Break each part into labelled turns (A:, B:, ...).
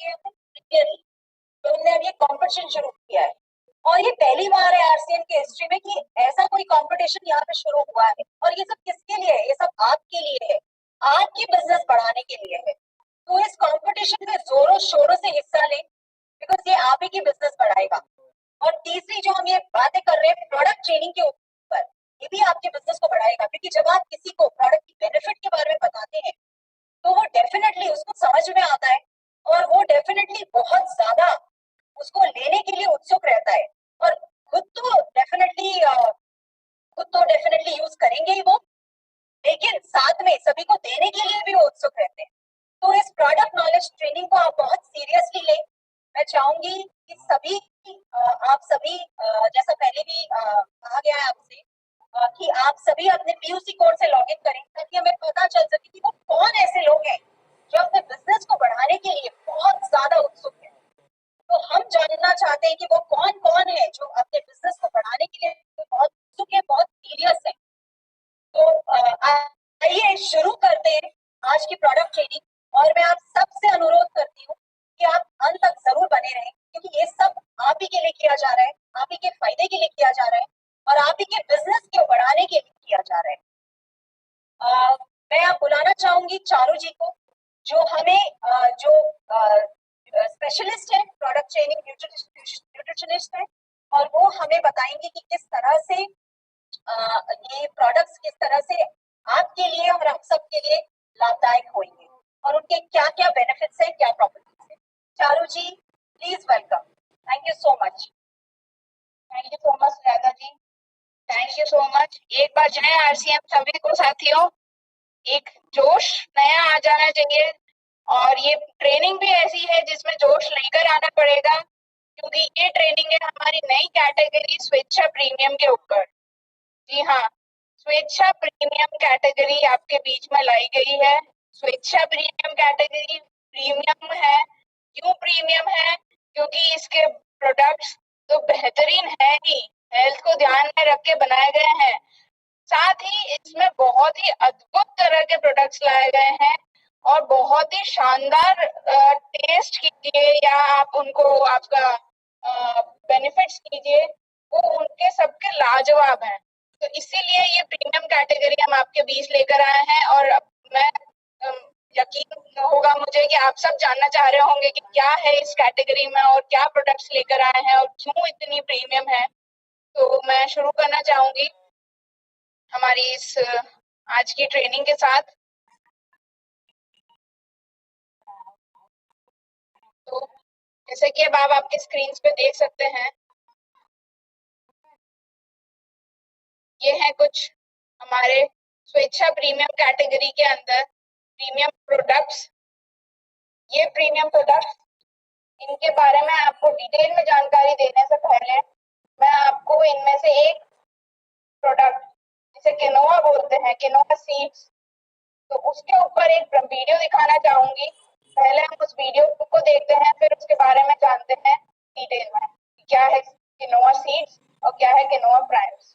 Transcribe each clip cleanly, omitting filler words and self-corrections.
A: किए हैं क्लियरली। तो हमने अब ये कंपटीशन शुरू किया है और ये पहली बार है आरसीएम की हिस्ट्री में कि ऐसा कोई कंपटीशन यहाँ पे शुरू हुआ है। और ये सब किसके लिए है? ये सब आपके लिए है, आपकी बिजनेस बढ़ाने के लिए है। तो इस कंपटीशन में जोरों शोरों से हिस्सा लें, बिकॉज ये आप ही की बिजनेस बढ़ाएगा। और तीसरी जो हम ये बातें कर रहे हैं प्रोडक्ट ट्रेनिंग के ऊपर, ये भी आपके बिजनेस को बढ़ाएगा, क्योंकि जब आप किसी को प्रोडक्ट की बेनिफिट के बारे में बताते हैं तो वो डेफिनेटली उसको समझ में आता है और वो डेफिनेटली बहुत ज्यादा उसको लेने के लिए उत्सुक रहता है। और खुद तो डेफिनेटली यूज करेंगे ही वो, लेकिन साथ में सभी को देने के लिए भी वो उत्सुक रहते हैं। तो इस प्रोडक्ट नॉलेज ट्रेनिंग को आप बहुत सीरियसली लें। मैं चाहूंगी कि सभी आप सभी जैसा पहले भी कहा गया है आपसे कि आप सभी अपने पीयूसी कोड से लॉगिन करें, ताकि हमें पता चल सके कि वो कौन ऐसे लोग हैं जो अपने बिजनेस को बढ़ाने के लिए बहुत ज्यादा उत्सुक है। तो हम जानना चाहते हैं कि वो कौन कौन है जो अपने बिजनेस को बढ़ाने के लिए बहुत उत्सुक है, बहुत सीरियस है। तो आइए शुरू करते हैं आज की प्रोडक्ट ट्रेनिंग। और मैं आप सबसे अनुरोध करती हूँ कि आप अंत तक जरूर बने रहें, क्योंकि ये सब आप ही के लिए किया जा रहा है, आप ही के फायदे के लिए किया जा रहा है और आप ही के बिजनेस को बढ़ाने के लिए किया जा रहा है। मैं आप बुलाना चाहूंगी चारू जी को, जो हमें जो स्पेशलिस्ट है, प्रोडक्ट ट्रेनिंग न्यूट्रिशनिस्ट है, और वो हमें बताएंगे कि किस तरह से ये प्रोडक्ट्स किस तरह से आपके लिए और हम सब के लिए लाभदायक होंगे और उनके क्या क्या बेनिफिट्स हैं, क्या प्रॉपर्टीज हैं। Charu ji please welcome. Thank you so much.
B: Thank you so much Radha ji, thank you so much. एक बार जय आरसीएम सभी को साथियों। एक जोश नया आ जाना चाहिए और ये ट्रेनिंग भी ऐसी है जिसमें जोश लेकर आना पड़ेगा, क्योंकि ये ट्रेनिंग है हमारी नई कैटेगरी स्वेच्छा प्रीमियम के ऊपर। जी हाँ, स्वेच्छा प्रीमियम कैटेगरी आपके बीच में लाई गई है। स्वेच्छा प्रीमियम कैटेगरी प्रीमियम है। क्यों प्रीमियम है? क्योंकि इसके प्रोडक्ट्स तो बेहतरीन है ही, हेल्थ को ध्यान में रख के बनाए गए हैं। साथ ही इसमें बहुत ही अद्भुत तरह के प्रोडक्ट्स लाए गए हैं और बहुत ही शानदार टेस्ट कीजिए या आप उनको आपका बेनिफिट्स कीजिए, वो उनके सबके लाजवाब हैं। तो इसीलिए ये प्रीमियम कैटेगरी हम आपके बीच लेकर आए हैं। और मैं यकीन होगा मुझे कि आप सब जानना चाह रहे होंगे कि क्या है इस कैटेगरी में और क्या प्रोडक्ट्स लेकर आए हैं और क्यों इतनी प्रीमियम है। तो मैं शुरू करना चाहूंगी हमारी इस आज की ट्रेनिंग के साथ। तो जैसे कि अब आप आपके स्क्रीन पे देख सकते हैं, ये है कुछ हमारे स्वेच्छा प्रीमियम कैटेगरी के अंदर प्रीमियम प्रोडक्ट्स। ये प्रीमियम प्रोडक्ट्स, इनके बारे में आपको डिटेल में जानकारी देने से पहले मैं आपको इनमें से एक प्रोडक्ट जिसे किनोआ बोलते हैं, किनोआ सीड्स, तो उसके ऊपर एक वीडियो दिखाना चाहूंगी। पहले हम उस वीडियो को देखते हैं, फिर उसके बारे में जानते हैं डिटेल में क्या है किनोआ सीड्स और क्या है किनोआ प्राइम्स।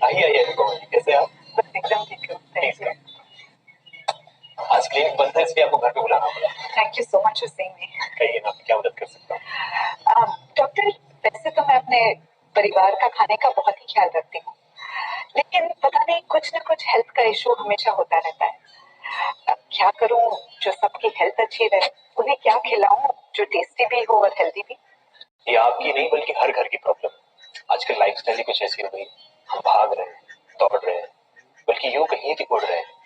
C: आइए कैसे आप?
B: एकदम ठीक है।
C: आज क्लिनिक बंद था इसलिए आपको घर पे बुलाना पड़ा।
B: Thank you so much for saying me.
C: कहिए ना, क्या मदद कर सकता हूँ?
B: डॉक्टर, वैसे तो मैं अपने परिवार का खाने का बहुत ही ख्याल रखती हूँ, लेकिन पता नहीं कुछ ना कुछ हेल्थ का इशू हमेशा होता रहता है। अब क्या करूँ जो सबकी हेल्थ अच्छी रहे, उन्हें क्या खिलाऊं जो टेस्टी भी हो और हेल्दी भी।
C: ये आपकी नहीं बल्कि हर घर की प्रॉब्लम। आजकल लाइफस्टाइल ही कुछ ऐसी हो गई, हम भाग रहे हैं, दौड़ रहे हैं, बल्कि यूं कहीं कि उड़ रहे हैं।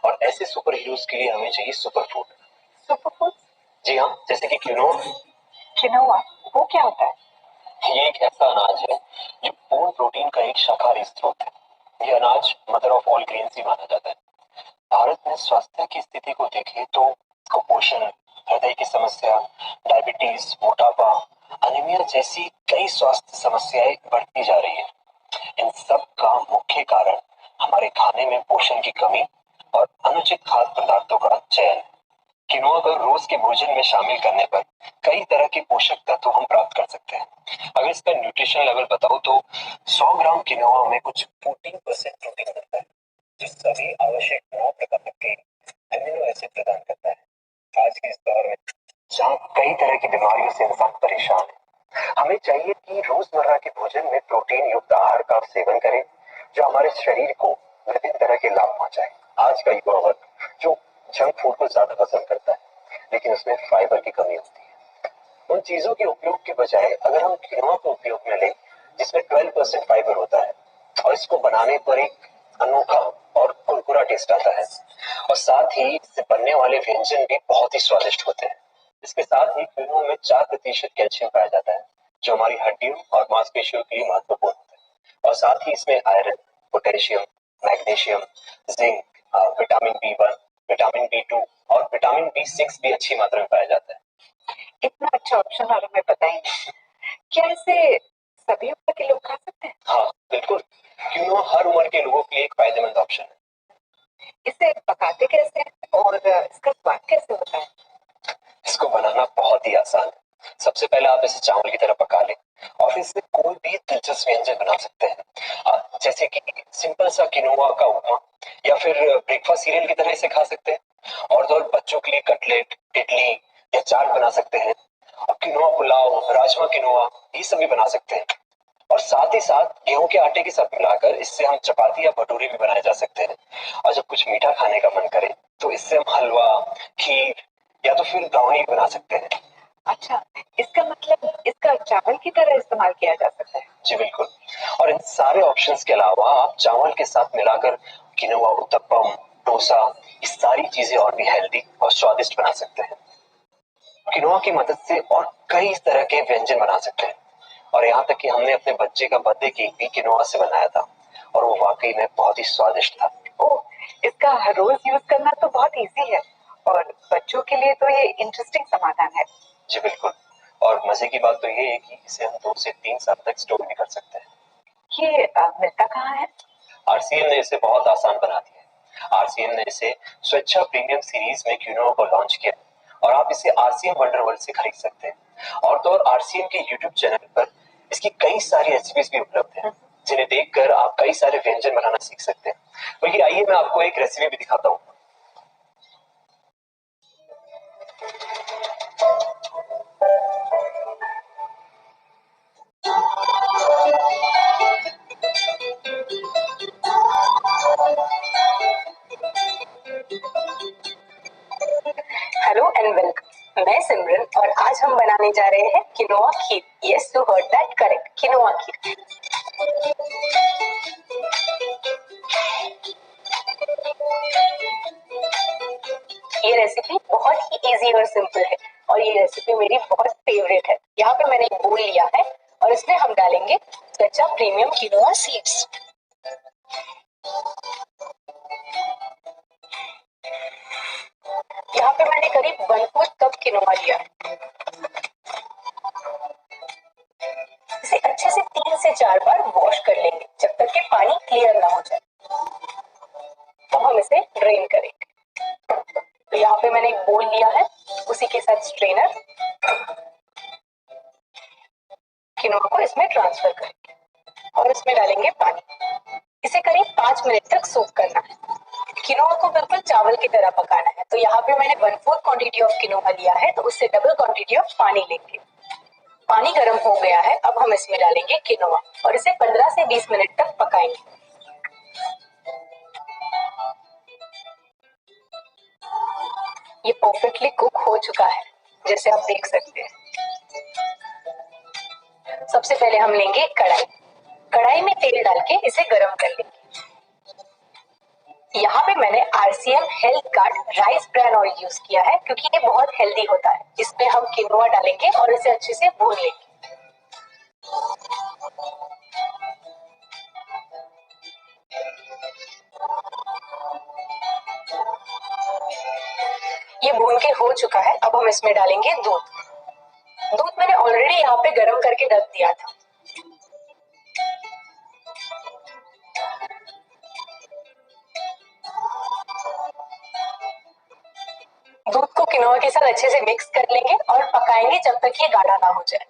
C: और ऐसे सुपर हीरोज के लिए हमें चाहिए सुपर फूड।
B: सुपर
C: सब्जियां जैसे कि क्विनोआ।
A: क्विनोआ वो क्या होता है?
C: ये एक ऐसा अनाज है जो पूर्ण प्रोटीन का एक शाकाहारी स्रोत है। ये अनाज मदर ऑफ ऑल ग्रेन्स ही माना जाता है। भारत में स्वास्थ्य की स्थिति को देखें तो कुपोषण, हृदय की समस्या, डायबिटीज, मोटापा, अनीमिया जैसी कई स्वास्थ्य समस्याएं बढ़ती जा रही है। इन सब का मुख्य कारण हमारे खाने में पोषण की कमी और अनुचित खाद्य पदार्थों का चयन है। किनोआ को रोज के भोजन में शामिल करने पर कई तरह के पोषक तत्व हम प्राप्त कर सकते हैं। अगर इसका न्यूट्रिशन लेवल बताओ तो 100 ग्राम किनोआ में कुछ 14% प्रोटीन मिलता है, जो सभी आवश्यक 9 प्रकार के अमीनो एसिड प्रदान करता है। आज के इस दौर में जहाँ कई तरह की बीमारियों से इंसान परेशान है, हमें चाहिए कि रोजमर्रा के भोजन में प्रोटीन युक्त आहार का सेवन करें, जो हमारे शरीर को विभिन्न तरह के लाभ पहुंचाए। आज का युवा वर्ग जो जंक फूड को ज्यादा पसंद करता है, लेकिन उसमें फाइबर की कमी होती है। उन चीजों के उपयोग के बजाय अगर हम किनोआ को उपयोग में लें, जिसमें 12% फाइबर होता है, और इसको बनाने पर एक अनोखा और कुरकुरा टेस्ट आता है, और साथ ही इससे बनने वाले व्यंजन भी बहुत ही स्वादिष्ट होते हैं। इसके साथ ही किनोआ में 4% कैल्शियम पाया जाता है, जो हमारी हड्डियों और मांसपेशियों के लिए महत्वपूर्ण होता है। और साथ ही इसमें iron, potassium, magnesium, zinc, vitamin B1, vitamin B2 और विटामिन B6 भी अच्छी मात्रा में पाया जाता है।
A: इतना अच्छा ऑप्शन और हमें पता ही नहीं। क्या इसे सभी उम्र के लोग खा सकते हैं?
C: हाँ बिल्कुल, किनोआ हर उम्र के लोगों के लिए एक फायदेमंद ऑप्शन है।
A: इसे पकाते कैसे हैं और इसका स्वाद कैसे होता है?
C: इसको बनाना बहुत ही आसान है। सबसे पहले आप इसे चावल की तरह पका लें और फिर इससे कोई भी दिलचस्प व्यंजन बना सकते हैं, जैसे कि सिंपल सा किनोआ का उपमा, या फिर ब्रेकफास्ट सीरियल की तरह इसे खा सकते हैं। और तो और बच्चों के लिए कटलेट, इडली या चाट बना सकते हैं, और किनोआ पुलाव, राजमा किनोआ ये सब भी बना सकते हैं। और साथ ही साथ गेहूं के आटे के साथ मिलाकर इससे हम चपाती या भटूरे भी बनाए जा सकते हैं। और जब कुछ मीठा खाने का मन करे तो इससे हम हलवा, खीर या तो फिर ब्राउनी बना सकते हैं।
A: अच्छा, इसका मतलब इसका चावल की तरह इस्तेमाल किया जा सकता है?
C: जी बिल्कुल। और इन सारे ऑप्शंस के अलावा आप चावल के साथ मिलाकर किनोआ उत्तपम, डोसा, ये सारी चीजें और भी हेल्दी और स्वादिष्ट बना सकते हैं। किनोआ की मदद से और कई तरह के व्यंजन बना सकते हैं। और यहाँ तक कि हमने अपने बच्चे का बर्थडे केक भी किनोआ से बनाया था, और वो वाकई में बहुत ही स्वादिष्ट था।
A: ओह, इसका हर रोज यूज करना तो बहुत इजी है और बच्चों के लिए तो ये इंटरेस्टिंग समाधान है।
C: जी बिल्कुल। और मजे की बात तो ये है कि इसे हम 2 से 3 साल तक स्टोर भी कर सकते हैं।
A: ये मिलता कहाँ है?
C: आरसीएम ने इसे बहुत आसान बना दिया है। आरसीएम ने इसे स्वेच्छा प्रीमियम सीरीज में क्यूनोआ को लॉन्च किया, और आप इसे आरसीएम वंडर वर्ल्ड से खरीद सकते हैं। और तो और आरसीएम के यूट्यूब चैनल पर इसकी कई सारी रेसिपीज भी उपलब्ध हैं, जिन्हें देखकर आप कई सारे व्यंजन बनाना सीख सकते हैं। बल्कि आइए मैं आपको एक रेसिपी भी दिखाता हूँ।
A: हेलो एंड वेलकम, मैं सिमरन और आज हम बनाने जा रहे हैं quinoa kheer. Yes, you heard that correct, quinoa kheer. ये रेसिपी बहुत ही इजी और सिंपल है, और ये रेसिपी मेरी बहुत फेवरेट है। यहाँ पे मैंने एक बोल लिया है और इसमें हम डालेंगे कच्चा प्रीमियम किनोआ सीड्स। यहाँ पे मैंने करीब 1/4 कप किनोआ लिया है। इसे अच्छे से 3 से 4 बार वॉश कर लेंगे जब तक कि पानी क्लियर ना हो जाए। तो हम इसे ड्रेन करेंगे। तो यहाँ पे मैंने एक बोल लिया है, उसी के साथ स्ट्रेनर, किनोआ को इसमें ट्रांसफर करेंगे और इसमें डालेंगे पानी। इसे करीब 5 मिनट तक सोक करना है। किनोआ को बिल्कुल चावल की तरह पकाना है। तो यहाँ पे मैंने 1/4 क्वांटिटी ऑफ किनोआ लिया है, तो उससे डबल क्वांटिटी ऑफ पानी लेंगे। पानी गर्म हो गया है, अब हम इसमें डालेंगे किनोआ और इसे 15 से 20 मिनट तक पकाएंगे। ये परफेक्टली कुक हो चुका है, जैसे आप देख सकते हैं। सबसे पहले हम लेंगे कढ़ाई। कढ़ाई में तेल डाल के इसे गरम कर लेंगे। यहाँ पे मैंने RCM health card rice bran oil use किया है क्योंकि ये बहुत हेल्दी होता है। इसमें हम किनोआ डालेंगे और इसे अच्छे से भून लेंगे। ये भून के हो चुका है। अब हम इसमें डालेंगे दूध। दूध मैंने ऑलरेडी यहाँ पे गर्म करके रख दिया था। दूध को किनोआ के साथ अच्छे से मिक्स कर लेंगे और पकाएंगे जब तक ये गाढ़ा ना हो जाए।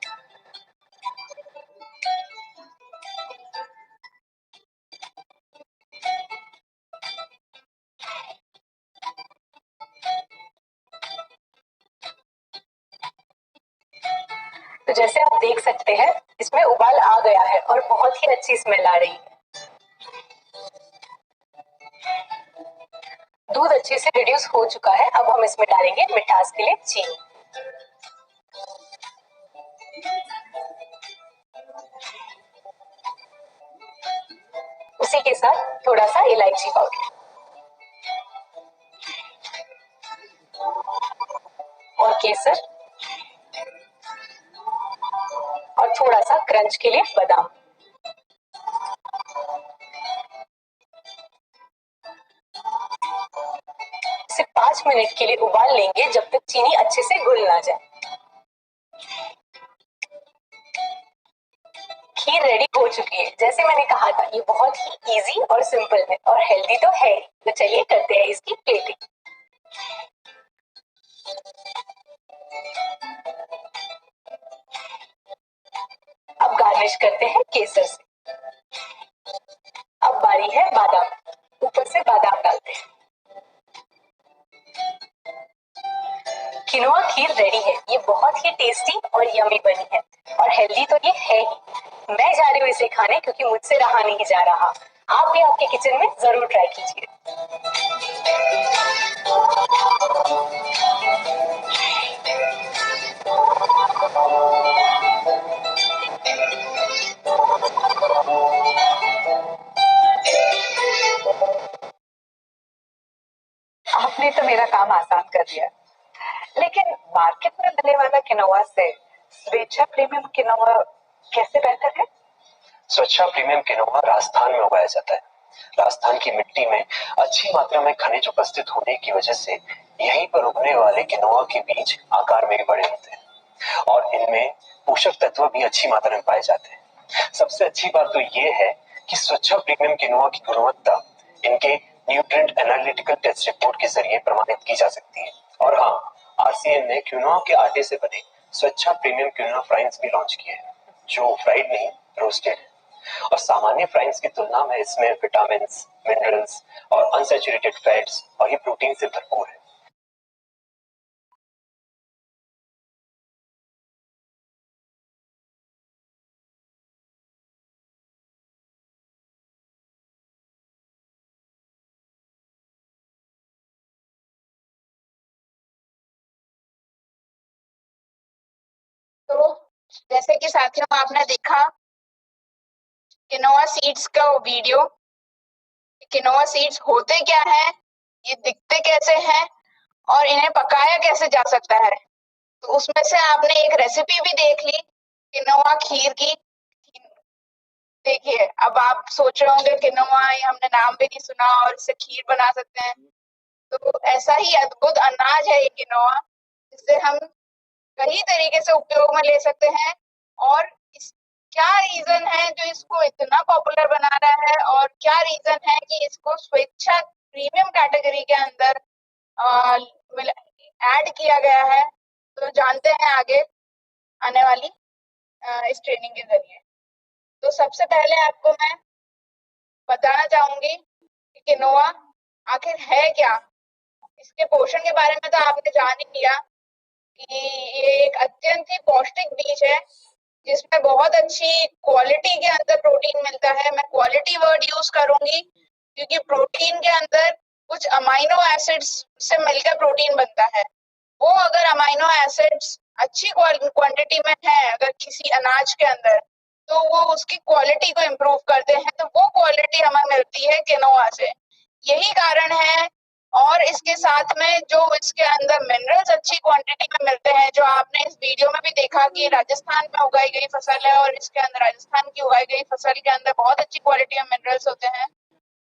A: तो जैसे आप देख सकते हैं इसमें उबाल आ गया है और बहुत ही अच्छी स्मेल आ रही है। दूध अच्छे से रिड्यूस हो चुका है। अब हम इसमें डालेंगे मिठास के लिए चीनी। उसी के साथ थोड़ा सा इलायची पाउडर और केसर और थोड़ा सा क्रंच के लिए बादाम। इसे 5 मिनट के लिए उबाल लेंगे जब तक चीनी अच्छे से घुल ना जाए। खीर रेडी हो चुकी है। जैसे मैंने कहा था ये बहुत ही इजी और सिंपल है और हेल्दी तो है ही। तो चलिए करते हैं इसकी प्लेटिंग। अब गार्निश करते हैं केसर से। अब बारी है बादाम। ऊपर से बादाम डालते हैं। किनोआ खीर रेडी है। ये बहुत ही टेस्टी और यमी बनी है और हेल्दी तो ये है ही। मैं जा रही हूँ इसे खाने क्योंकि मुझसे रहा नहीं जा रहा। आप भी आपके किचन में जरूर ट्राई कीजिए। आपने तो मेरा काम आसान कर दिया। लेकिन मार्केट में मिलने वाला किनोआ से स्वेच्छा प्रीमियम किनोआ कैसे बेहतर है?
C: स्वच्छा प्रीमियम किनोआ राजस्थान में उगाया जाता है। राजस्थान की मिट्टी में अच्छी मात्रा में खनिज उपस्थित होने की वजह से यहीं पर उगने वाले किनोआ के बीज आकार में भी बड़े होते हैं और इनमें पोषक तत्व भी अच्छी मात्रा में पाए जाते हैं। सबसे अच्छी बात तो ये है कि स्वच्छा प्रीमियम किनोआ की गुणवत्ता इनके न्यूट्रिएंट एनालिटिकल टेस्ट रिपोर्ट के जरिए प्रमाणित की जा सकती है। और हाँ, RCM ने क्विनोआ के आटे से बने स्वच्छा प्रीमियम क्विनोआ फ्राइज भी लॉन्च किए हैं, जो फ्राइड नहीं रोस्टेड है और सामान्य फ्राइज की तुलना में इसमें विटामिन, मिनरल्स और अनसैचुरेटेड फैट्स और ये प्रोटीन से भरपूर है।
B: तो जैसे कि साथियों आपने देखा किनोआ सीड्स का वीडियो। किनोआ सीड्स होते क्या है, ये दिखते कैसे हैं और इन्हें पकाया कैसे जा सकता है। तो उसमें से आपने एक रेसिपी भी देख ली किनोआ खीर की। देखिए अब आप सोच रहे होंगे किनोआ, ये हमने नाम भी नहीं सुना और इससे खीर बना सकते हैं। तो ऐसा ही अद्भुत अनाज है ये किनोआ, जिससे हम कई तरीके से उपयोग में ले सकते हैं। और क्या रीजन है जो इसको इतना पॉपुलर बना रहा है और क्या रीजन है कि इसको स्वेच्छा प्रीमियम कैटेगरी के अंदर ऐड किया गया है, तो जानते हैं आगे आने वाली इस ट्रेनिंग के जरिए। तो सबसे पहले आपको मैं बताना चाहूंगी कि किनोआ आखिर है क्या। इसके पोषण के बारे में तो आपने जान ही लिया कि ये एक अत्यंत ही पौष्टिक बीज है जिसमें बहुत अच्छी क्वालिटी के अंदर प्रोटीन मिलता है। मैं क्वालिटी वर्ड यूज करूंगी क्योंकि प्रोटीन के अंदर कुछ अमाइनो एसिड्स से मिलकर प्रोटीन बनता है। वो अगर अमाइनो एसिड्स अच्छी क्वांटिटी में है अगर किसी अनाज के अंदर, तो वो उसकी क्वालिटी को इम्प्रूव करते हैं। तो वो क्वालिटी हमें मिलती है किनोआ से। यही कारण है। और इसके साथ में जो इसके अंदर मिनरल्स अच्छी क्वांटिटी में मिलते हैं, जो आपने इस वीडियो में भी देखा कि राजस्थान में उगाई गई फसल है और इसके अंदर राजस्थान की उगाई गई फसल के अंदर बहुत अच्छी क्वालिटी में मिनरल्स होते हैं।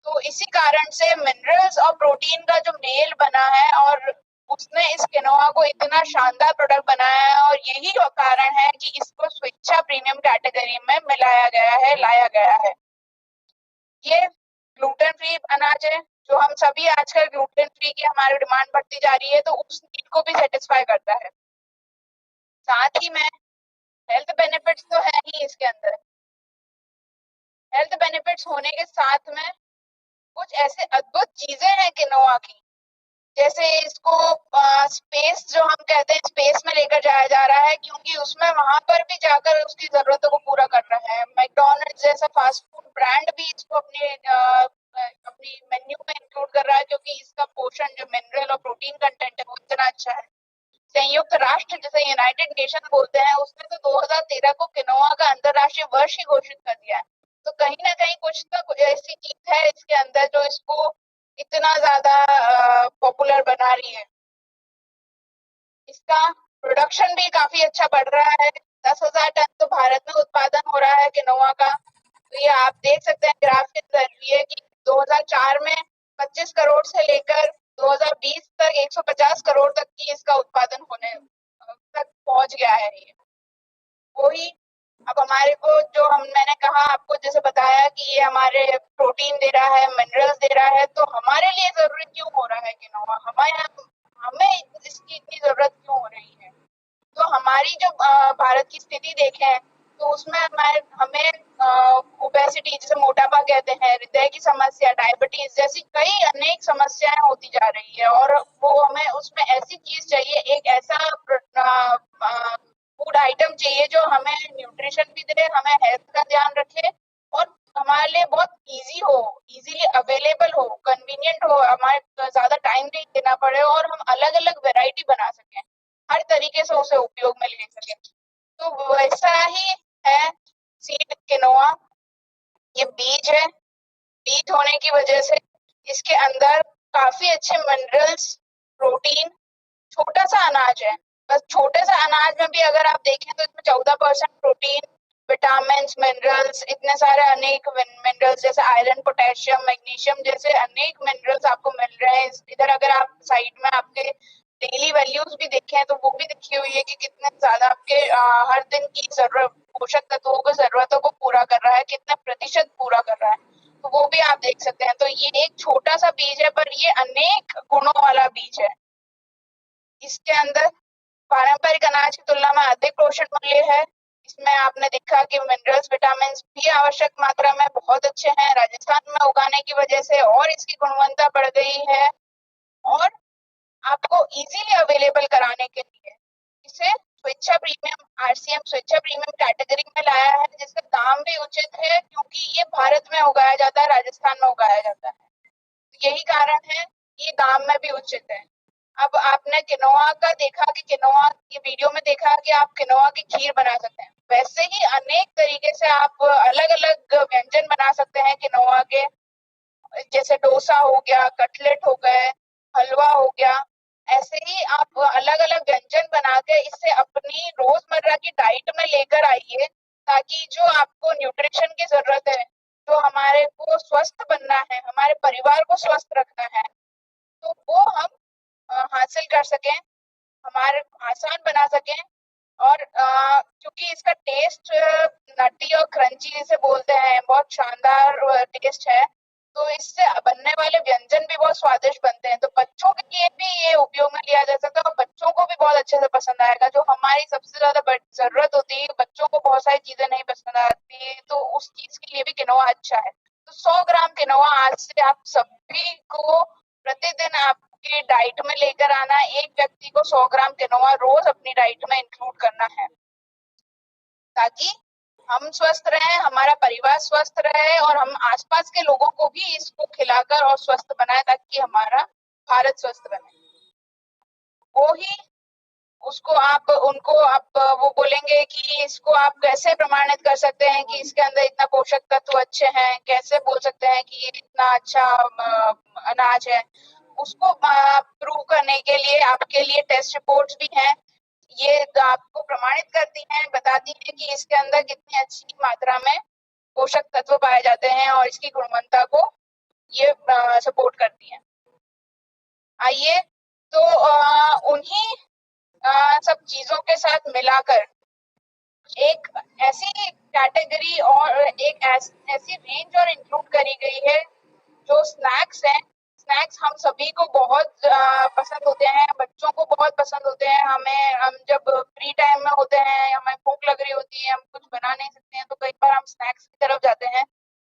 B: तो इसी कारण से मिनरल्स और प्रोटीन का जो मेल बना है और उसने इस किनोआ को इतना शानदार प्रोडक्ट बनाया है, और यही कारण है कि इसको स्वेच्छा प्रीमियम कैटेगरी में मिलाया गया है, लाया गया है। ये ग्लूटेन फ्री अनाज है, जो हम सभी आजकल ग्लूटेन फ्री की हमारी डिमांड बढ़ती जा रही है, तो उस नीड को भी सेटिस्फाई करता है। साथ ही में हेल्थ बेनिफिट्स तो है ही इसके अंदर। हेल्थ बेनिफिट्स होने के साथ में कुछ ऐसे अद्भुत चीजें हैं किनोआ की, जैसे इसको स्पेस जो हम कहते हैं, स्पेस में लेकर जाया जा रहा है, क्योंकि उसमें वहां पर भी जाकर उसकी जरूरतों को पूरा कर रहा है। मैकडॉनल्ड्स जैसा फास्ट फूड ब्रांड भी इसको अपनी मेन्यू में इंक्लूड कर रहा है, क्योंकि इसका पोषण जो मिनरल और प्रोटीन कंटेंट है वो इतना अच्छा है। संयुक्त राष्ट्र, जिसे यूनाइटेड नेशन बोलते हैं, उसने तो 2013 को किनोआ का अंतरराष्ट्रीय वर्ष ही घोषित कर दिया है। तो कहीं ना कहीं कुछ तो कुछ ऐसी चीज है इसके अंदर जो इसको इतना ज्यादा पॉपुलर बना रही है। इसका प्रोडक्शन भी काफी अच्छा बढ़ रहा है। 10,000 टन तो भारत में उत्पादन हो रहा है किनोआ का। तो ये आप देख सकते हैं ग्राफ के अंदर, ये कि 2004 में 25 करोड़ से लेकर 2020 तक 150 करोड़ तक की इसका उत्पादन होने तक पहुंच गया है। ये वही अब हमारे को जो मैंने कहा आपको, जैसे बताया कि ये हमारे प्रोटीन दे रहा है, मिनरल्स दे रहा है, तो हमारे लिए जरूरी क्यों हो रहा है किनोआ? हमें इसकी इतनी जरूरत क्यों हो रही है? तो हमारी जो भारत की स्थिति देखें तो उसमें हमें ओबेसिटी, जिसे मोटापा कहते हैं, हृदय की समस्या, डायबिटीज जैसी कई अनेक समस्याएं होती जा रही है, और वो हमें उसमें ऐसी चीज चाहिए, एक ऐसा फूड आइटम चाहिए जो हमें न्यूट्रिशन भी दे, हमें हेल्थ का ध्यान रखे, और हमारे लिए बहुत इजी हो, इजीली अवेलेबल हो, कन्वीनियंट हो, हमारे ज्यादा टाइम नहीं देना पड़े, और हम अलग अलग वेराइटी बना सकें, हर तरीके से उसे उपयोग में ले सकें। तो वैसा ही है सीड किनोआ। ये बीज है, बीज होने की वजह से इसके अंदर काफी अच्छे मिनरल्स, प्रोटीन, छोटा सा अनाज है, बस छोटे से अनाज में भी अगर आप देखें तो इसमें 14% प्रोटीन, विटामिन, मिनरल्स, इतने सारे अनेक मिनरल्स जैसे आयरन, पोटेशियम, मैग्नीशियम जैसे अनेक मिनरल्स आपको मिल रहे हैं। इधर अगर आप साइड में आपके डेली वैल्यूज भी देखें तो वो भी लिखी हुई है कि कितने ज्यादा आपके हर दिन की जरूरत, पोषक तत्वों की जरूरतों को पूरा कर रहा है, कितना प्रतिशत पूरा कर रहा है, तो वो भी आप देख सकते हैं। तो ये एक छोटा सा बीज है, पर ये अनेक गुणों वाला बीज है। इसके अंदर पारंपरिक अनाज की तुलना में अधिक पोषण मूल्य है। इसमें आपने देखा कि मिनरल्स, विटामिन भी आवश्यक मात्रा में बहुत अच्छे हैं। राजस्थान में उगाने की वजह से और इसकी गुणवत्ता बढ़ गई है, और आपको इजीली अवेलेबल कराने के लिए इसे स्वेच्छा प्रीमियम, आरसीएम स्वेच्छा प्रीमियम कैटेगरी में लाया है, जिसका दाम भी उचित है, क्योंकि ये भारत में उगाया जाता है, राजस्थान में उगाया जाता है। तो यही कारण है ये दाम में भी उचित है। अब आपने किनोआ का देखा कि किनोआ ये वीडियो में देखा कि आप किनोआ की खीर बना सकते हैं, वैसे ही अनेक तरीके से आप अलग अलग व्यंजन बना सकते हैं किनोआ के, जैसे डोसा हो गया, कटलेट हो गए, हलवा हो गया। ऐसे ही आप अलग अलग व्यंजन बना के इसे अपनी रोजमर्रा की डाइट में लेकर आइए, ताकि जो आपको न्यूट्रिशन की जरूरत है, जो हमारे को स्वस्थ बनना है, हमारे परिवार को स्वस्थ रखना है, तो वो हम हासिल कर सकें, हमारे आसान बना सकें। और क्योंकि इसका टेस्ट नटी और क्रंची जिसे बोलते हैं, बहुत शानदार टेस्ट है, तो इससे बनने वाले व्यंजन भी बहुत स्वादिष्ट बनते हैं। तो बच्चों के लिए भी ये उपयोग में लिया जा सकता है, और बच्चों को भी बहुत अच्छे से पसंद आएगा। जो हमारी सबसे ज्यादा जरूरत होती है, बच्चों को बहुत सारी चीजें नहीं पसंद आती, तो उस चीज के लिए भी किनोआ अच्छा है। तो 100 ग्राम किनोआ आज से आप सभी को प्रतिदिन आपके डाइट में लेकर आना। एक व्यक्ति को 100 ग्राम किनोआ रोज अपनी डाइट में इंक्लूड करना है, ताकि हम स्वस्थ रहें, हमारा परिवार स्वस्थ रहे, और हम आसपास के लोगों को भी इसको खिलाकर और स्वस्थ बनाए, ताकि हमारा भारत स्वस्थ बने। वो ही उसको आप उनको आप वो बोलेंगे कि इसको आप कैसे प्रमाणित कर सकते हैं कि इसके अंदर इतना पोषक तत्व अच्छे हैं, कैसे बोल सकते हैं कि ये इतना अच्छा अनाज है। उसको प्रूव करने के लिए आपके लिए टेस्ट रिपोर्ट्स भी हैं, ये आपको प्रमाणित करती हैं, बताती हैं कि इसके अंदर कितनी अच्छी मात्रा में पोषक तत्व पाए जाते हैं और इसकी गुणवत्ता को ये सपोर्ट करती हैं। आइए तो उन्हीं सब चीजों के साथ मिलाकर एक ऐसी कैटेगरी और एक ऐसी रेंज और इंक्लूड करी गई है जो स्नैक्स हैं। स्नैक्स हम सभी को बहुत पसंद होते हैं, बच्चों को बहुत पसंद होते हैं। हम जब फ्री टाइम में होते हैं, हमें भूख लग रही होती है, हम कुछ बना नहीं सकते हैं, तो कई बार हम स्नैक्स की तरफ जाते हैं।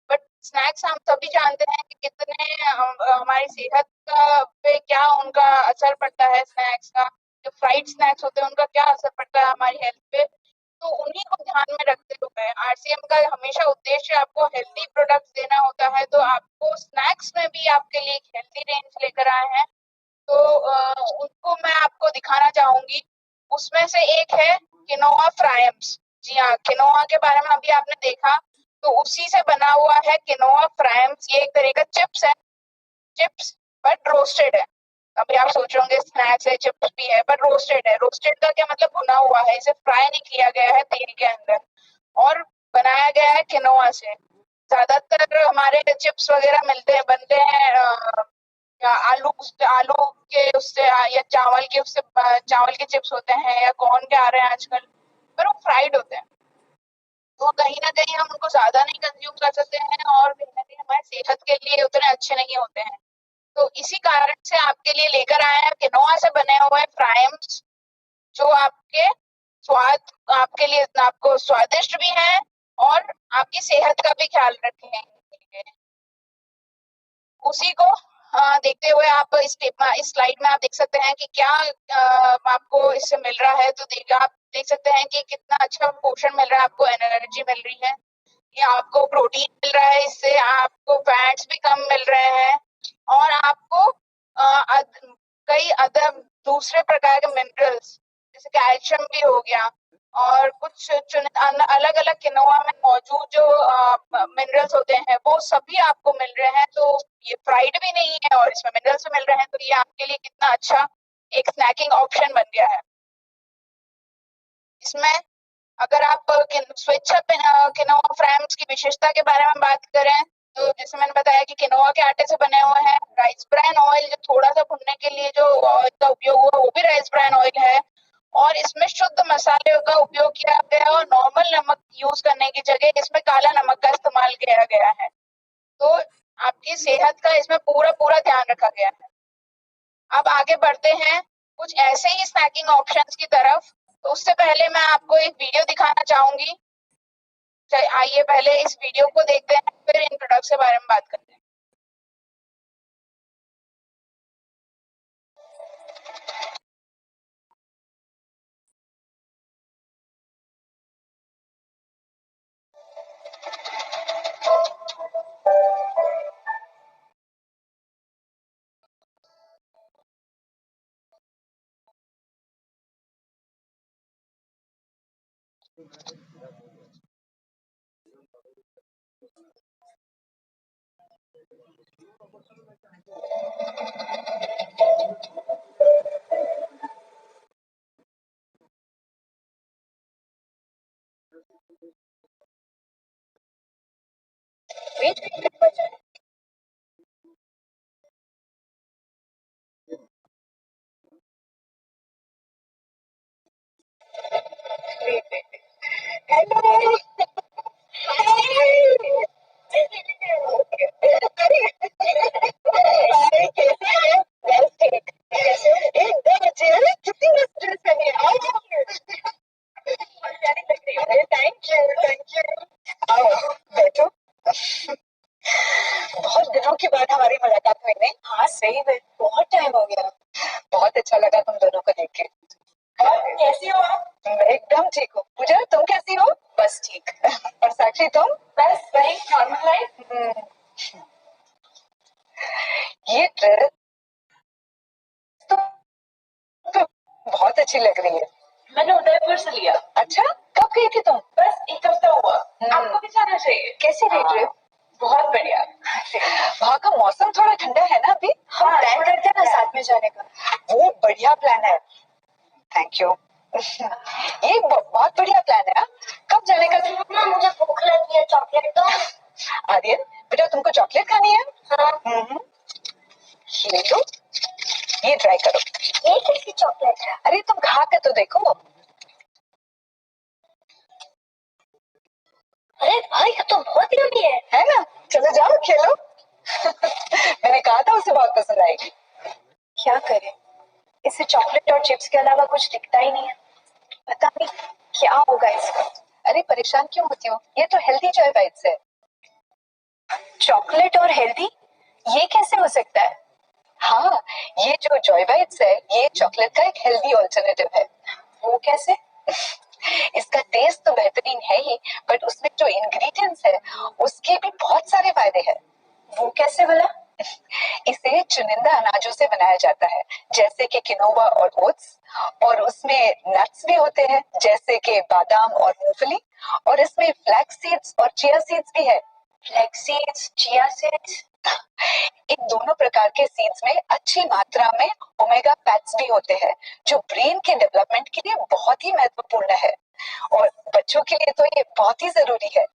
B: बट स्नैक्स हम सभी जानते हैं कि कितने हमारी सेहत का पे क्या उनका असर पड़ता है। स्नैक्स का जो फ्राइड स्नैक्स होते हैं उनका क्या असर पड़ता है हमारी हेल्थ पे। तो उन्हीं को ध्यान में रखते हुए आरसीएम का हमेशा उद्देश्य आपको हेल्दी प्रोडक्ट्स देना होता है, तो आपको स्नैक्स में भी आपके लिए एक हेल्दी रेंज लेकर आए हैं। तो उनको मैं आपको दिखाना चाहूंगी। उसमें से एक है किनोआ फ्राइम्स। जी हाँ, किनोआ के बारे में अभी आपने देखा, तो उसी से बना हुआ है किनोआ फ्राइम्स। ये एक तरह का चिप्स है, चिप्स बट रोस्टेड है। अभी आप सोच रहे होंगे स्नैक्स है, चिप्स भी है, बट रोस्टेड है। रोस्टेड का क्या मतलब? भुना हुआ है, इसे फ्राई नहीं किया गया है तेल के अंदर, और बनाया गया है किनोआ से। ज्यादातर हमारे चिप्स वगैरह मिलते हैं, बनते हैं या आलू आलू के उससे या चावल के उससे, चावल के चिप्स होते हैं या कॉर्न के आ रहे हैं आजकल, पर वो फ्राइड होते हैं। तो कहीं ना कहीं हम उनको ज्यादा नहीं कंज्यूम कर सकते हैं और कहीं ना कहीं हमारी सेहत के लिए उतने अच्छे नहीं होते हैं। तो इसी कारण से आपके लिए लेकर आए हैं किनोआ से बने हुए फ्राइम्स, जो आपके स्वाद आपके लिए आपको स्वादिष्ट भी हैं और आपकी सेहत का भी ख्याल रखेंगे। उसी को देखते हुए आप इस स्लाइड में आप देख सकते हैं कि क्या आपको इससे मिल रहा है। तो आप देख सकते हैं कि कितना अच्छा पोषण मिल रहा है, आपको एनर्जी मिल रही है, ये आपको प्रोटीन मिल रहा है, इससे आपको फैट्स भी कम मिल रहे हैं, और आपको कई अदर दूसरे प्रकार के मिनरल्स जैसे कैल्शियम भी हो गया, और कुछ अलग अलग किनोआ में मौजूद जो मिनरल्स होते हैं वो सभी आपको मिल रहे हैं। तो ये फ्राइड भी नहीं है और इसमें मिनरल्स मिल रहे हैं, तो ये आपके लिए कितना अच्छा एक स्नैकिंग ऑप्शन बन गया है। इसमें अगर आप स्वेच्छा किनोआ फ्राइम्स की विशेषता के बारे में बात करें, तो जैसे मैंने बताया कि किनोआ के आटे से बने हुए हैं। राइस ब्रान ऑयल जो थोड़ा सा भुनने के लिए जो ऑयल का उपयोग हुआ वो भी राइस ब्रान ऑयल है, और इसमें शुद्ध मसाले का उपयोग किया गया है और नॉर्मल नमक यूज करने की जगह इसमें काला नमक का इस्तेमाल किया गया है। तो आपकी सेहत का इसमें पूरा पूरा ध्यान रखा गया है। अब आगे बढ़ते हैं कुछ ऐसे ही स्नैकिंग ऑप्शंस की तरफ। तो उससे पहले मैं आपको एक वीडियो दिखाना चाहूंगी। आइए पहले इस वीडियो को देखते हैं, फिर इन प्रोडक्ट्स के बारे में बात करते हैं।
A: बहुत दिनों के बाद हमारी मुलाकात हुई नहीं? हाँ सही में बहुत टाइम हो गया। बहुत अच्छा लगा तुम दोनों को देख के। कैसी हो आप? मैं एकदम ठीक हूँ। पूजा तुम कैसी हो? बस ठीक। और साक्षी तुम? बस वही नॉर्मल लाइफ। ये ड्रेस तो बहुत अच्छी लग रही है।
B: मैंने उदयपुर से लिया।
A: अच्छा, कब गई थी तुम?
B: बस एक हफ्ता हुआ। आपको भी जाना चाहिए।
A: कैसी रही ट्रिप?
B: बहुत बढ़िया।
A: वहाँ का मौसम थोड़ा ठंडा है ना अभी?
B: हाँ, प्लान करते हैं ना साथ में जाने का।
A: वो बढ़िया प्लान है। Thank you. ये बहुत बढ़िया प्लान है। कब जाने का?
B: मुझे भूख लगी है, चॉकलेट दो।
A: आर्यन बेटा, तुमको चॉकलेट खानी है?
B: हाँ।
A: ये लो, ये ट्राई करो।
B: ये कैसी चॉकलेट है?
A: अरे तुम खा के तो देखो।
B: अरे भाई, ये तो बहुत यम्मी
A: है ना? चलो जाओ खेलो। मैंने कहा था उसे बहुत पसंद आएगी।
B: क्या करें, इसे चॉकलेट और चिप्स के अलावा कुछ दिखता ही नहीं है। पता नहीं क्या होगा इसका।
A: अरे परेशान क्यों होती हो? ये तो हेल्दी जॉय बाइट्स है।
B: चॉकलेट और हेल्दी, ये कैसे हो सकता है?
A: हाँ, ये जो जॉय बाइट्स है, ये चॉकलेट का एक हेल्दी ऑल्टरनेटिव है।
B: वो कैसे?
A: इसका टेस्ट तो बेहतरीन है ही, बट उसमें जो इंग्रेडिएंट्स है, उसके भी बहुत सारे फायदे हैं।
B: वो कैसे भला?
A: इसे चुनिंदा अनाजों से बनाया जाता है, जैसे कि किनोवा और ओट्स, और उसमें नट्स भी होते हैं, जैसे कि बादाम और मूंगफली, और इसमें फ्लैक्स सीड्स और चिया सीड्स भी है।
B: Flax seeds, chia seeds.
A: इन दोनों प्रकार के सीड्स में अच्छी मात्रा में ओमेगा फैट्स भी होते हैं, जो ब्रेन के डेवलपमेंट के लिए बहुत ही महत्वपूर्ण है, और बच्चों के लिए तो ये बहुत ही जरूरी है।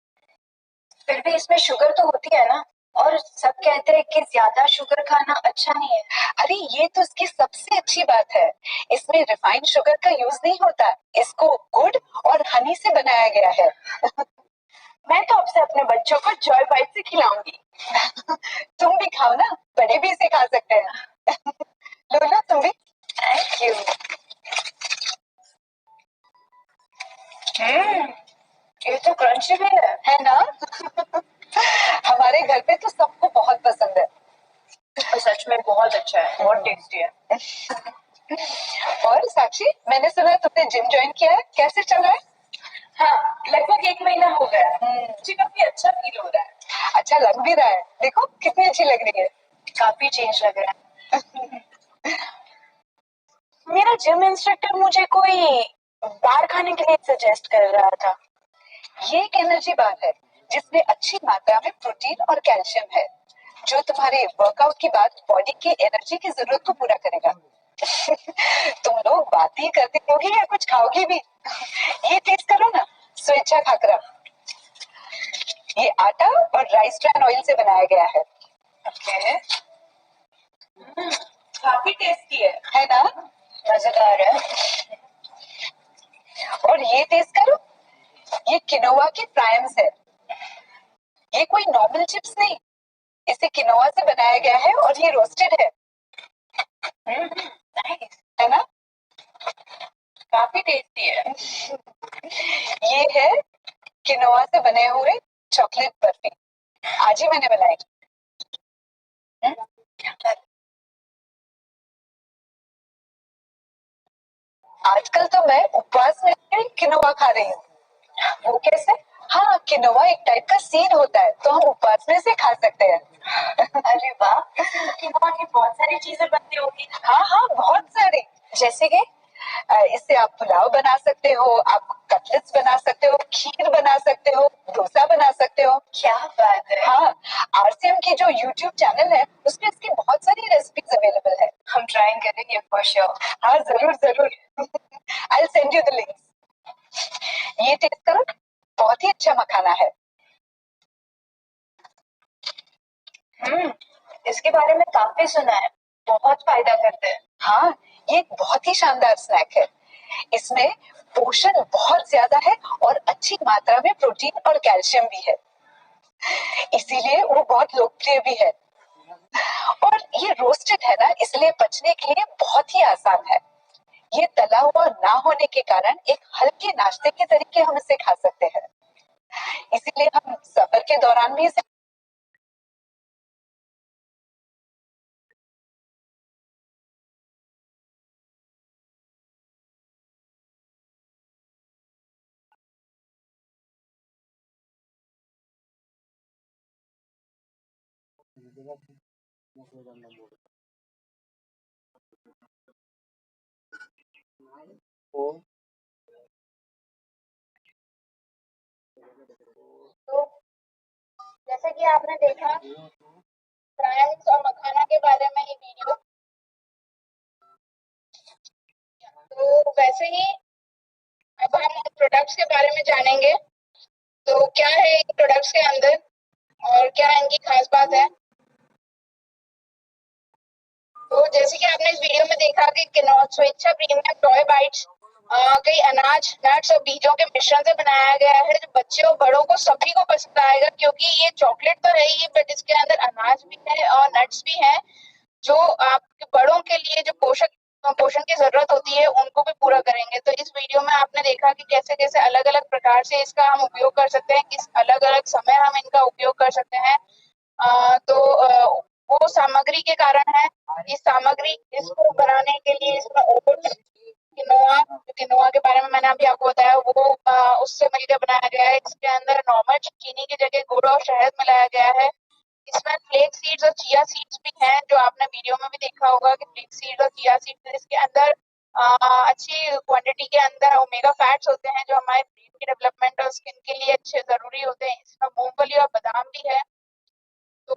B: फिर भी इसमें शुगर तो होती है ना, और सब कहते हैं कि ज्यादा शुगर खाना अच्छा नहीं है।
A: अरे ये तो इसकी सबसे अच्छी बात है, इसमें रिफाइंड शुगर का यूज नहीं होता, इसको गुड़ और हनी से बनाया गया है।
B: मैं तो आपसे अपने बच्चों को जॉय बाइट से खिलाऊंगी।
A: तुम भी खाओ ना, बड़े भी इसे खा सकते हैं। लो लो तुम भी।
B: Thank you. ये तो क्रंची भी
A: है ना? हमारे घर पे तो सबको बहुत पसंद है।
B: और सच में बहुत अच्छा है, बहुत टेस्टी है।
A: और साक्षी, मैंने सुना तुमने जिम ज्वाइन किया है, कैसे चल रहा है?
B: हाँ, लगभग 1 महीना हो गया। मुझे काफी अच्छा फील हो रहा है।
A: अच्छा लग भी रहा है, देखो कितनी अच्छी लग रही है।
B: काफी चेंज लग रहा है। मेरा जिम इंस्ट्रक्टर मुझे कोई बार खाने के लिए सजेस्ट कर रहा था।
A: ये एक एनर्जी बार है, जिसमें अच्छी मात्रा में प्रोटीन और कैल्शियम है, जो तुम्हारे वर्कआउट के बाद बॉडी की एनर्जी की जरूरत को पूरा करेगा। तुम लोग बात ही करते होगी या कुछ खाओगी भी? ये टेस्ट करो ना, स्वेच्छा खाकरा। ये आटा और राइस ब्रान ऑयल से बनाया गया है।
B: ओके। काफी टेस्टी
A: है ना?
B: मजेदार है।
A: और ये टेस्ट करो, ये किनोवा के प्राइम्स है। ये कोई नॉर्मल चिप्स नहीं, इसे किनोवा से बनाया गया है और ये रोस्टेड है।
B: नाइस।
A: है ना?
B: काफी टेस्टी है।
A: ये है किनोवा से बने हुए चॉकलेट बर्फी, आज ही मैंने बनाई। आजकल तो मैं उपवास में भी किनोवा खा रही हूँ।
B: वो कैसे?
A: हाँ, किनोवा एक टाइप का सीड होता है, तो हम उपवास में से खा सकते हैं।
B: अरे वाह, किनोवा की बहुत सारी चीजें बनती होगी।
A: हाँ हाँ, बहुत सारी।
B: जैसे कि
A: इससे आप पुलाव बना सकते हो, आप कटलेट्स बना सकते हो, खीर बना सकते हो, डोसा बना सकते हो।
B: क्या बात है।
A: हाँ, आरसीएम की जो यूट्यूब चैनल है, उसमें इसकी बहुत सारी रेसिपीज अवेलेबल है।
B: हम ट्राई करेंगे फॉर श्योर।
A: हाँ जरूर जरूर। I send you the links. ये टेस्ट करो, बहुत ही अच्छा मखाना है।
B: इसके बारे में काफी सुना है, बहुत फायदा करते हैं।
A: हाँ, ये एक बहुत ही शानदार स्नैक है। इसमें पोषण बहुत ज्यादा है और अच्छी मात्रा में प्रोटीन और कैल्शियम भी है, इसीलिए वो बहुत लोकप्रिय भी है। और ये रोस्टेड है ना, इसलिए पचने के लिए बहुत ही आसान है। ये तला हुआ ना होने के कारण एक हल्के नाश्ते के तरीके हम इसे खा सकते हैं, इसीलिए हम सफर के दौरान भी इसे
B: तो जैसे कि आपने देखा फ्राइज और मखाना के बारे में ये वीडियो, तो वैसे ही अब हम प्रोडक्ट्स के बारे में जानेंगे। तो क्या है इन प्रोडक्ट्स के अंदर और क्या इनकी खास बात है। तो जैसे कि आपने इस वीडियो में देखा कि स्वेच्छा प्रीमियम टॉय बाइट्स कई अनाज, नट्स और बीजों के मिश्रण से बनाया गया है, जो बच्चों और बड़ों को सभी को पसंद आएगा, क्योंकि ये चॉकलेट तो है ही, बट इसके अंदर अनाज भी है और नट्स भी है, जो आपके बड़ों के लिए जो पोषण की जरूरत होती है उनको भी पूरा करेंगे। तो इस वीडियो में आपने देखा कि कैसे कैसे अलग अलग प्रकार से इसका हम उपयोग कर सकते हैं, किस अलग अलग समय हम इनका उपयोग कर सकते हैं। वो सामग्री के कारण है। इस सामग्री इसको बनाने के लिए इसमें ओट्स, किनोआ के बारे में मैंने अभी आपको बताया, वो उससे मिलकर बनाया गया है। इसके अंदर नॉर्मल चीनी की जगह गुड़ और शहद मिलाया गया है। इसमें फ्लेक्स सीड्स और चिया सीड्स भी हैं, जो आपने वीडियो में भी देखा होगा कि फ्लेक्स सीड्स और चिया सीड्स, इसके अंदर अच्छी क्वांटिटी के अंदर ओमेगा फैट्स होते हैं, जो हमारे ब्रेन की डेवलपमेंट और स्किन के लिए अच्छे जरूरी होते हैं। इसमें मूंगफली और बादाम भी है। तो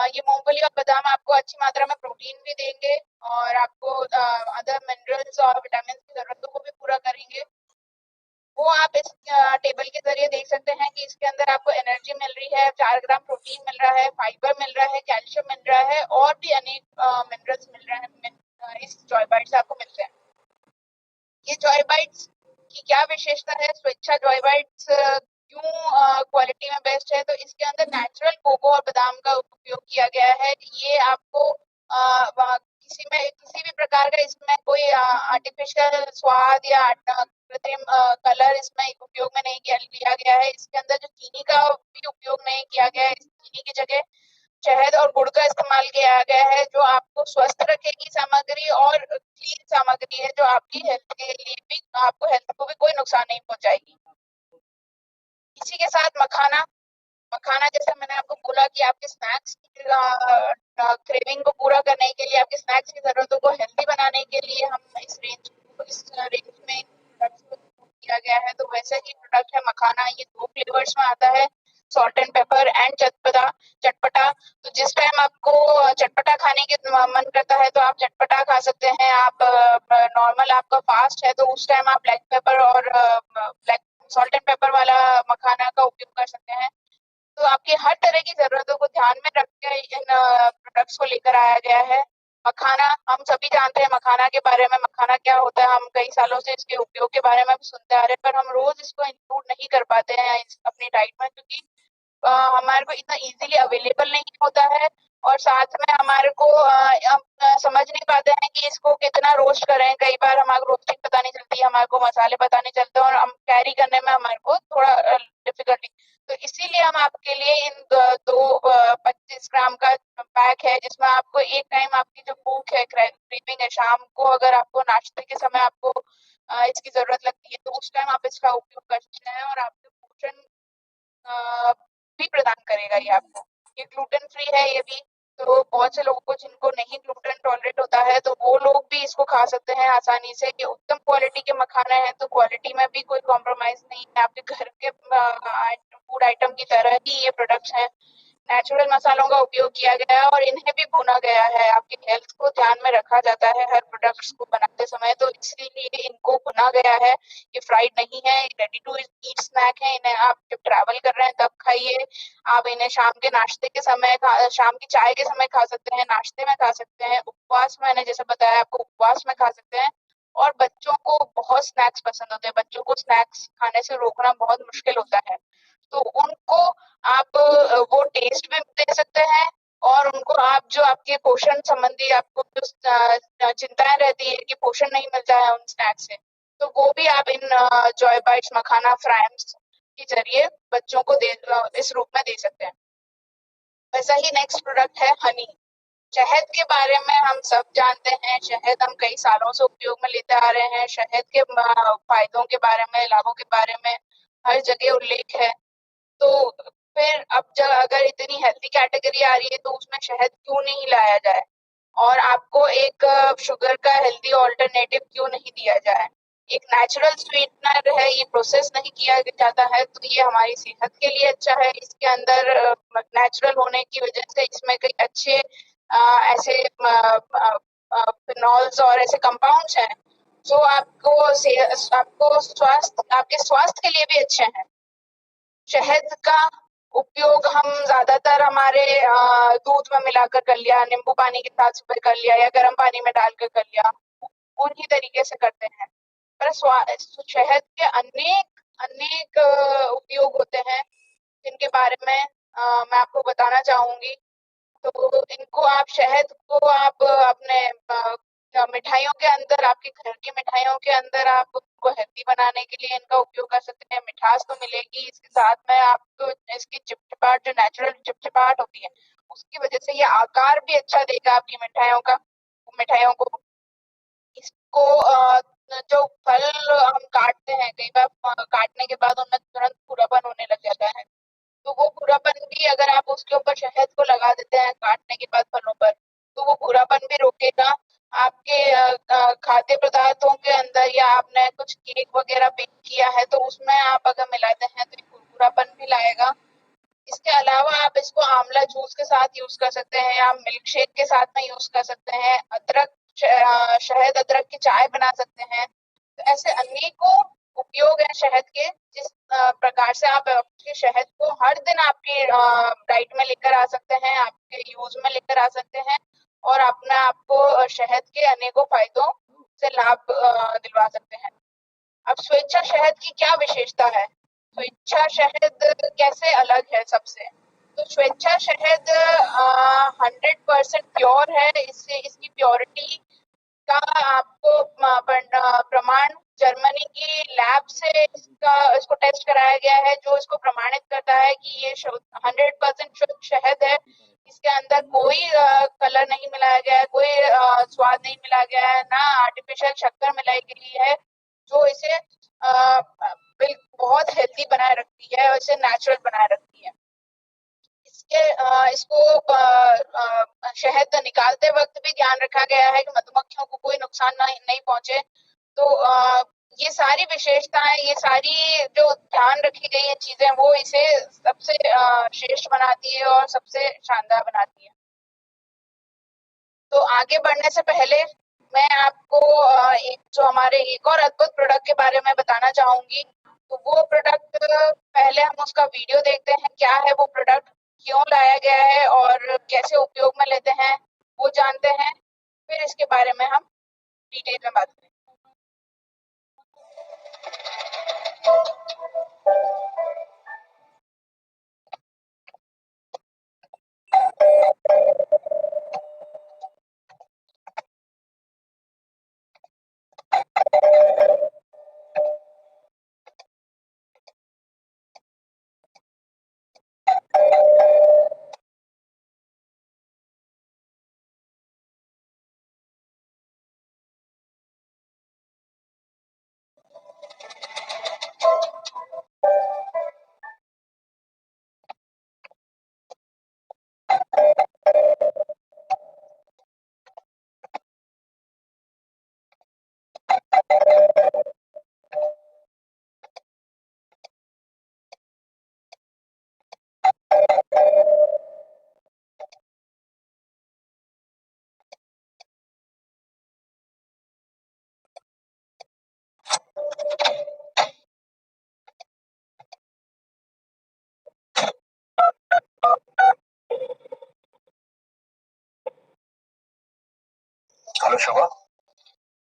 B: ये मूंगफली और बादाम आपको अच्छी मात्रा में प्रोटीन भी देंगे और आपको अदर मिनरल्स और विटामिन की जरूरतों को भी पूरा करेंगे। वो आप इस टेबल के जरिए देख सकते हैं कि इसके अंदर आपको एनर्जी मिल रही है, 4 ग्राम प्रोटीन मिल रहा है, फाइबर मिल रहा है, कैल्शियम मिल रहा है और भी अनेक मिनरल्स मिल रहे हैं। इस जॉय बाइट से आपको मिलते हैं। ये जॉय बाइट्स की क्या विशेषता है, स्वेच्छा जॉय बाइट्स क्यों क्वालिटी में बेस्ट है, तो इसके अंदर नेचुरल कोको और बादाम का उपयोग किया गया है। ये आपको किसी भी प्रकार का इसमें कोई आर्टिफिशियल स्वाद या कृत्रिम कलर इसमें उपयोग में नहीं लिया गया है। इसके अंदर जो चीनी का भी उपयोग नहीं किया गया है, चीनी की जगह शहद और गुड़ का इस्तेमाल किया गया है, जो आपको स्वस्थ रखेगी सामग्री और क्लीन सामग्री है, जो आपकी हेल्थ के लिए भी, आपको हेल्थ को भी कोई नुकसान नहीं पहुंचाएगी। इसी के साथ मखाना जैसे मैंने आपको बोला कि आपके स्नैक्स की क्रेविंग को पूरा करने के लिए, आपके स्नैक्स की जरूरतों को हेल्दी बनाने के लिए हम इस रेंज में प्रोडक्ट्स को किया गया है। तो वैसे ही प्रोडक्ट है मखाना। ये 2 फ्लेवर्स में आता है, सॉल्ट एंड पेपर एंड चटपटा। तो जिस टाइम आपको चटपटा खाने के मन करता है तो आप चटपटा खा सकते हैं। आप नॉर्मल आपका फास्ट है तो उस टाइम आप ब्लैक पेपर और ब्लैक सॉल्ट एंड पेपर वाला मखाना का उपयोग कर सकते हैं। तो आपकी हर तरह की जरूरतों को ध्यान में रखकर इन प्रोडक्ट्स को लेकर आया गया है। मखाना, हम सभी जानते हैं मखाना के बारे में, मखाना क्या होता है। हम कई सालों से इसके उपयोग के बारे में भी सुनते आ रहे हैं, पर हम रोज इसको इंक्लूड नहीं कर पाते हैं अपनी डाइट में, क्योंकि हमारे को इतना इजीली अवेलेबल नहीं होता है। और साथ में हमारे को हम समझ नहीं पाते हैं कि इसको कितना रोस्ट करें। कई बार हमारे को रोस्टिंग पता नहीं चलती, हमारे को मसाले पता नहीं चलते और हम कैरी करने में हमारे को थोड़ा डिफिकल्टी। तो इसीलिए हम आपके लिए इन 25 ग्राम का पैक है, जिसमें आपको एक टाइम आपकी जो भूख है, क्रेविंग है, शाम को अगर आपको नाश्ते के समय आपको इसकी जरूरत लगती है तो उस टाइम आप इसका उपयोग कर सकते हैं और आपके पोषण भी प्रदान करेगा ये आपको। ये ग्लूटेन फ्री है ये भी, तो बहुत से लोगों को जिनको नहीं ग्लूटेन टॉलरेट होता है तो वो लोग भी इसको खा सकते हैं आसानी से। ये उत्तम क्वालिटी के मखाना है, तो क्वालिटी में भी कोई कॉम्प्रोमाइज नहीं है। आपके घर के फूड आइटम की तरह ही ये प्रोडक्ट्स हैं। नेचुरल मसालों का उपयोग किया गया है और इन्हें भी भुना गया है। आपकी हेल्थ को ध्यान में रखा जाता है हर प्रोडक्ट्स को बनाते समय, तो इसलिए इनको भुना गया है। ये फ्राइड नहीं है, रेडी टू ईट स्नैक है। इन्हें आप जब ट्रैवल कर रहे हैं तब खाइए। आप इन्हें शाम के नाश्ते के समय, शाम की चाय के समय खा सकते हैं, नाश्ते में खा सकते हैं, उपवास, मैंने जैसे बताया आपको, उपवास में खा सकते हैं। और बच्चों को बहुत स्नैक्स पसंद होते हैं, बच्चों को स्नैक्स खाने से रोकना बहुत मुश्किल होता है, तो उनको आप वो टेस्ट भी दे सकते हैं और उनको आप जो आपके पोषण संबंधी आपको जो चिंताएं रहती है कि पोषण नहीं मिलता है उन स्नैक्स से, तो वो भी आप इन जॉय बाइट्स मखाना फ्राइम्स के जरिए बच्चों को इस रूप में दे सकते हैं। वैसा ही नेक्स्ट प्रोडक्ट है हनी। शहद के बारे में हम सब जानते हैं, शहद हम कई सालों से उपयोग में लेते आ रहे हैं। शहद के फायदों के बारे में, लाभों के बारे में हर जगह उल्लेख है। तो फिर अब जब अगर इतनी हेल्दी कैटेगरी आ रही है तो उसमें शहद क्यों नहीं लाया जाए और आपको एक शुगर का हेल्दी ऑल्टरनेटिव क्यों नहीं दिया जाए। एक नेचुरल स्वीटनर है, ये प्रोसेस नहीं किया जाता है, तो ये हमारी सेहत के लिए अच्छा है। इसके अंदर नेचुरल होने की वजह से इसमें कई अच्छे ऐसे फिनॉल्स और ऐसे कंपाउंड्स हैं जो आपके स्वास्थ्य के लिए भी अच्छे हैं। शहद का उपयोग हम ज्यादातर हमारे दूध में मिलाकर कर लिया, नींबू पानी के साथ सुबह कर लिया या गर्म पानी में डालकर कर लिया, उन्हीं तरीके से करते हैं। पर शहद के अनेक अनेक उपयोग होते हैं जिनके बारे में मैं आपको बताना चाहूंगी। तो इनको आप शहद को आप अपने मिठाइयों के अंदर, आपके घर की मिठाइयों के अंदर आप उनको हेल्दी बनाने के लिए इनका उपयोग कर सकते हैं। मिठास तो मिलेगी, इसके साथ में आपको इसकी चिपचिपाहट, जो नेचुरल चिपचिपाहट होती है, उसकी वजह से ये आकार भी अच्छा देगा आपकी मिठाइयों को। इसको जो फल हम काटते हैं, कई बार काटने के बाद उनमें तुरंत भूरापन होने लग जाता है, तो वो भूरापन भी अगर आप उसके ऊपर शहद को लगा देते हैं काटने के बाद फलों पर, तो वो भूरापन भी रोकेगा। आपके खाद्य पदार्थों के अंदर या आपने कुछ केक वगैरह बेक किया है तो उसमें आप अगर मिलाते हैं तो भूरापन भी लाएगा। इसके अलावा आप इसको आंवला जूस के साथ यूज कर सकते हैं, या मिल्क शेक के साथ में यूज कर सकते हैं। शहद अदरक की चाय बना सकते हैं। तो ऐसे अनेकों उपयोग हैं शहद के, जिस प्रकार से आप आपके शहद को हर दिन आपकी डाइट में लेकर आ सकते हैं, आपके यूज में लेकर आ सकते हैं, और अपने आपको शहद के अनेकों फायदों से लाभ दिलवा सकते हैं। अब स्वेच्छा शहद की क्या विशेषता है? स्वेच्छा शहद कैसे अलग है सबसे? तो स्वेच्छा शहद 100% प्योर है। इससे इसकी प्योरिटी का आपको प्रमाण जर्मनी की लैब से इसको टेस्ट कराया गया है, जो इसको प्रमाणित करता है कि ये 100% शुद्ध शहद है। इसके अंदर कोई कलर नहीं मिलाया गया है, कोई स्वाद नहीं मिलाया गया है, ना आर्टिफिशियल शक्कर मिलाई गई है, जो इसे बहुत हेल्दी बनाए रखती है और इसे नेचुरल बनाए रखती है। इसको शहद निकालते वक्त भी ध्यान रखा गया है कि मधुमक्खियों को कोई नुकसान नहीं पहुंचे। तो ये सारी विशेषताएं, ये सारी जो ध्यान रखी गई है चीजें, वो इसे सबसे श्रेष्ठ बनाती है और सबसे शानदार बनाती है। तो आगे बढ़ने से पहले मैं आपको जो हमारे एक और अद्भुत प्रोडक्ट के बारे में बताना चाहूंगी। तो वो प्रोडक्ट, पहले हम उसका वीडियो देखते हैं, क्या है वो प्रोडक्ट, क्यों लाया गया है और कैसे उपयोग में लेते हैं, वो जानते हैं। फिर इसके बारे में हम डिटेल में बात करेंगे।
C: हेलो शुभा,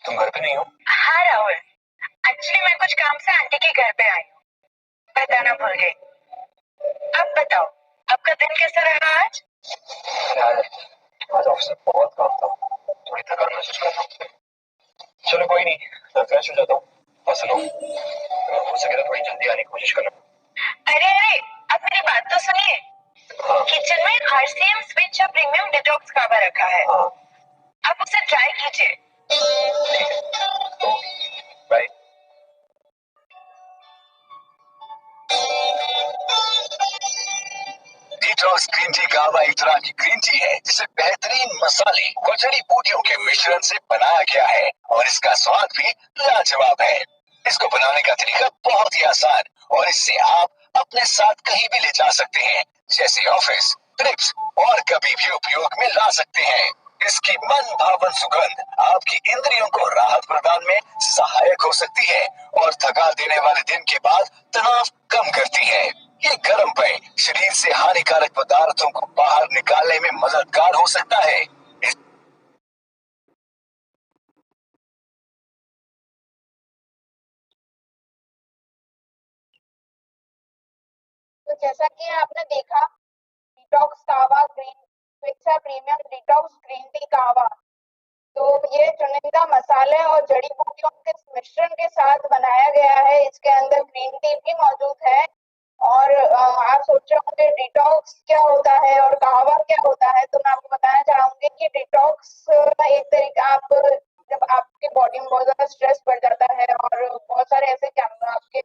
C: तुम घर पे नहीं हो?
A: हाँ राहुल, एक्चुअली मैं कुछ काम से आंटी के घर पे आई हूँ, बताना भूल गई। अब बताओ, आपका दिन कैसा रहा आज?
C: यार, आज ऑफिस में बहुत काम था, थोड़ी थकान महसूस कर रहा हूँ। चलो कोई नहीं, मैं फ्रेश हो जाता हूँ। बस लो, हो सके तो थोड़ी जल्दी आने की कोशिश करना।
A: अरे अरे, अब मेरी बात तो सुनिए।
C: हाँ।
A: किचन में RCM स्विच प्रीमियम डिटॉक्स कावा रखा है।
C: हाँ।
A: आप उसे ट्राई कीजिए।
C: बाय। डिटॉक्स ग्रीन टी कावा एक तरह की ग्रीन टी है जिसे बेहतरीन मसाले और जड़ी बूटियों के मिश्रण से बनाया गया है और इसका स्वाद भी लाजवाब है।
D: बनाने का तरीका बहुत ही आसान और इससे आप अपने साथ कहीं भी ले जा सकते हैं, जैसे ऑफिस, ट्रिप्स और कभी भी उपयोग में ला सकते हैं। इसकी मन भावन सुगंध आपकी इंद्रियों को राहत प्रदान में सहायक हो सकती है और थका देने वाले दिन के बाद तनाव कम करती है। ये गर्म पेय शरीर से हानिकारक पदार्थों को बाहर निकालने में मददगार हो सकता है।
B: तो जैसा कि आपने देखा, डिटॉक्स कावा ग्रीन स्वेच्छा प्रीमियम डिटॉक्स ग्रीन टी कावा, तो ये चुनिंदा मसाले और जड़ी बूटियों के मिश्रण के साथ बनाया गया है। इसके अंदर ग्रीन टी भी मौजूद है। और आप सोच रहे होंगे डिटॉक्स क्या होता है और कहवा क्या होता है, तो मैं आपको बताना चाहूंगी कि डिटॉक्स एक तरीका, आप जब आपके बॉडी में बहुत ज्यादा स्ट्रेस बढ़ जाता है और बहुत सारे ऐसे आपके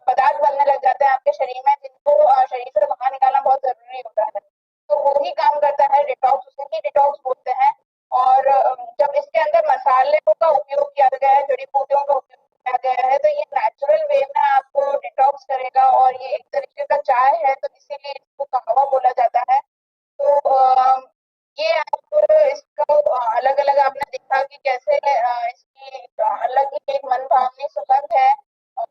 B: पदार्थ बनने लग जाते हैं आपके शरीर में, जिनको शरीर से बाहर निकालना बहुत जरूरी होता है, तो वो ही काम करता है डिटॉक्स, उसे ही डिटॉक्स बोलते हैं। और जब इसके अंदर मसालों का उपयोग किया गया है, जड़ी बूटियों का उपयोग किया गया है, तो ये नेचुरल वे में आपको डिटॉक्स करेगा और ये एक तरीके का चाय है, तो इसीलिए इसको कहवा बोला जाता है। तो ये आप इसको अलग अलग आपने देखा कि कैसे इसकी अलग ही एक मनभावनी सुगंध है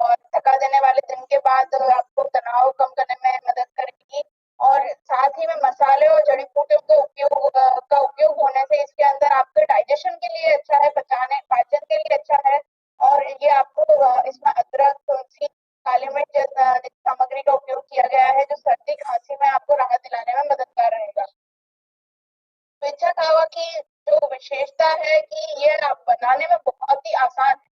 B: और थका देने वाले दिन के बाद आपको तनाव कम करने में मदद करेगी। और साथ ही में मसाले और जड़ी बूटियों का उपयोग होने से इसके अंदर आपके डाइजेशन के लिए अच्छा है, पचाने पाचन के लिए अच्छा है। और ये आपको इसमें अदरक, तुलसी, काली मिर्च सामग्री का उपयोग किया गया है, जो सर्दी खांसी में आपको राहत दिलाने में मददगार रहेगा। स्वेच्छा कहवा की जो विशेषता है कि ये आप बनाने में बहुत ही आसान है।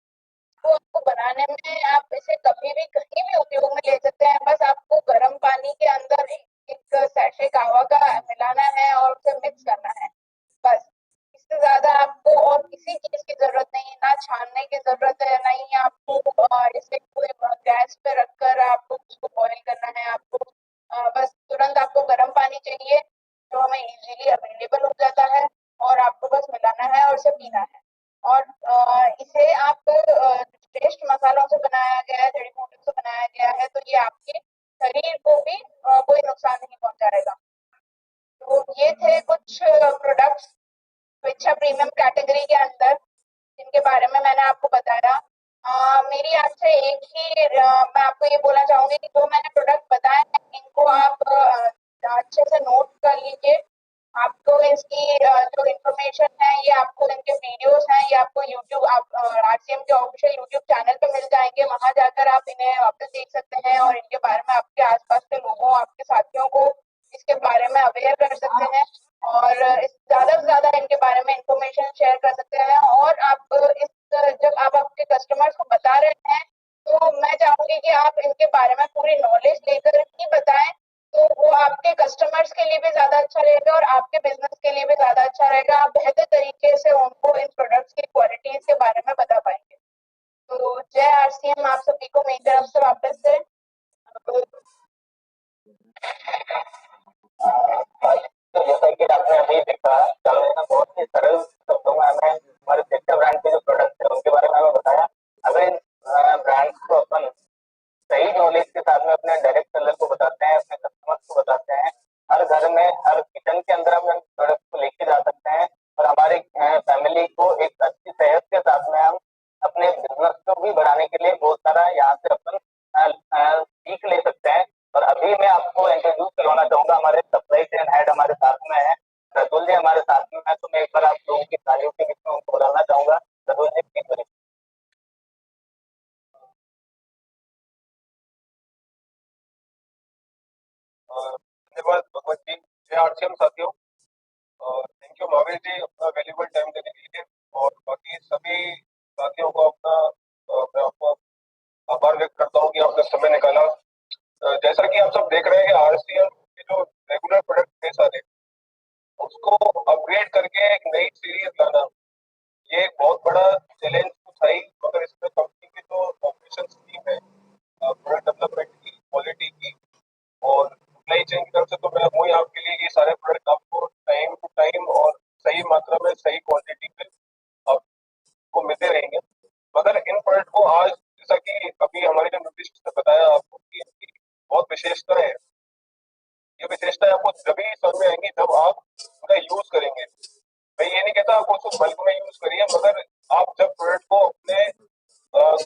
B: तो आपको बनाने में आप इसे कभी भी कहीं भी उपयोग में ले सकते हैं। बस आपको गर्म पानी के अंदर एक सैशे कहवा का मिलाना है और उसे मिक्स करना है, बस। इससे ज्यादा आपको और किसी चीज की जरूरत नहीं है, ना छानने की जरूरत है, ना ही आपको इसे कोई गैस पे रखकर आपको उसको बॉईल करना है। आपको बस तुरंत आपको गर्म पानी चाहिए जो हमें इजीली अवेलेबल हो जाता है, और आपको बस मिलाना है और इसे पीना है। और इसे आप श्रेष्ठ मसालों से बनाया गया है, जड़ी बूटियों से बनाया गया है, तो ये आपके शरीर को भी कोई नुकसान नहीं पहुंचाएगा। तो ये थे कुछ प्रोडक्ट्स स्वेच्छा प्रीमियम कैटेगरी के अंदर जिनके बारे में मैंने आपको बताया। मेरी आपसे एक ही मैं आपको ये बोलना चाहूंगी कि जो मैंने प्रोडक्ट बताए हैं इनको आप अच्छे से नोट कर लीजिए। आपको इसकी जो इन्फॉर्मेशन है, ये आपको इनके वीडियोस हैं, ये आपको यूट्यूब आरसीएम के ऑफिशियल यूट्यूब चैनल पे मिल जाएंगे। वहां जाकर आप इन्हें वापस देख सकते हैं और इनके बारे में आपके आसपास के लोगों, आपके साथियों को इसके बारे में अवेयर कर सकते हैं और ज्यादा से ज्यादा इनके बारे में इंफॉर्मेशन शेयर कर सकते हैं। और आप इस जब आप आपके कस्टमर्स को बता रहे हैं, तो मैं चाहूंगी कि आप इनके बारे में पूरी नॉलेज लेकर ही बताएं, तो वो आपके कस्टमर्स के लिए भी ज्यादा अच्छा रहेगा और आपके बिजनेस के लिए भी ज्यादा अच्छा रहेगा। आप बेहतर तरीके से उनको इन प्रोडक्ट्स की क्वालिटीज के बारे में बता पाएंगे। तो जय आरसीएम आप सभी को मेरी तरफ से वापस से।
C: तो जैसा कि आपने अभी देखा, चालू ने बहुत ही सरल शब्दों में हमें हमारे सेक्टर ब्रांड के जो प्रोडक्ट है उनके बारे में हमें बताया। अगर इन ब्रांड्स को अपन सही नॉलेज के साथ में अपने डायरेक्ट सेलर को बताते हैं, अपने कस्टमर्स को बताते हैं, हर घर में हर किचन के अंदर हम प्रोडक्ट को लेके जा सकते हैं और हमारी फैमिली को एक अच्छी सेहत के साथ में हम अपने बिजनेस को भी बढ़ाने के लिए बहुत सारा यहाँ से अपन सीख ले सकते हैं। और अभी मैं आपको इंट्रोड्यूस करवाना चाहूंगा, हमारे सप्लाई चेन हेड हमारे साथ में है, रतुल जी हमारे साथ में है, तो मैं एक बार आप लोगों की तालियों के बीच में उनको बुलाना चाहूंगा। रतुल जी प्लीज करिए।
E: धन्यवाद भगवत जी। जय आरसीएम साथियों। थैंक यू महावीर जी अपना वैल्यूबल टाइम देने के लिए, और बाकी सभी साथियों को अपना मैं आपको आभार व्यक्त करता हूँ कि आपने समय निकाला। जैसा कि आप सब देख रहे हैं कि आरसीएम के जो रेगुलर प्रोडक्ट थे सारे, उसको अपग्रेड करके एक नई सीरीज लाना, ये एक बहुत बड़ा चैलेंज तो था ही, मगर इसमें कंपनी की जो ऑपरेशन टीम है, प्रोडक्ट डेवलपमेंट की, क्वालिटी की और सप्लाई चेन की तरफ से, तो मैं वही आपके लिए ये सारे प्रोडक्ट आपको टाइम टू टाइम और सही मात्रा में सही क्वांटिटी में आपको मिलते रहेंगे। मगर इन प्रोडक्ट को आज जैसा कि अभी हमारे जो न्यूट्रिशन ने बताया आपको कि इनकी बहुत विशेषताएं हैं। ये विशेषताएं आपको जब ही समझ में आएंगी जब आप उनका यूज करेंगे। मैं ये नहीं कहता आप उसको बल्क में यूज करिए, मगर आप जब प्रोडक्ट को अपने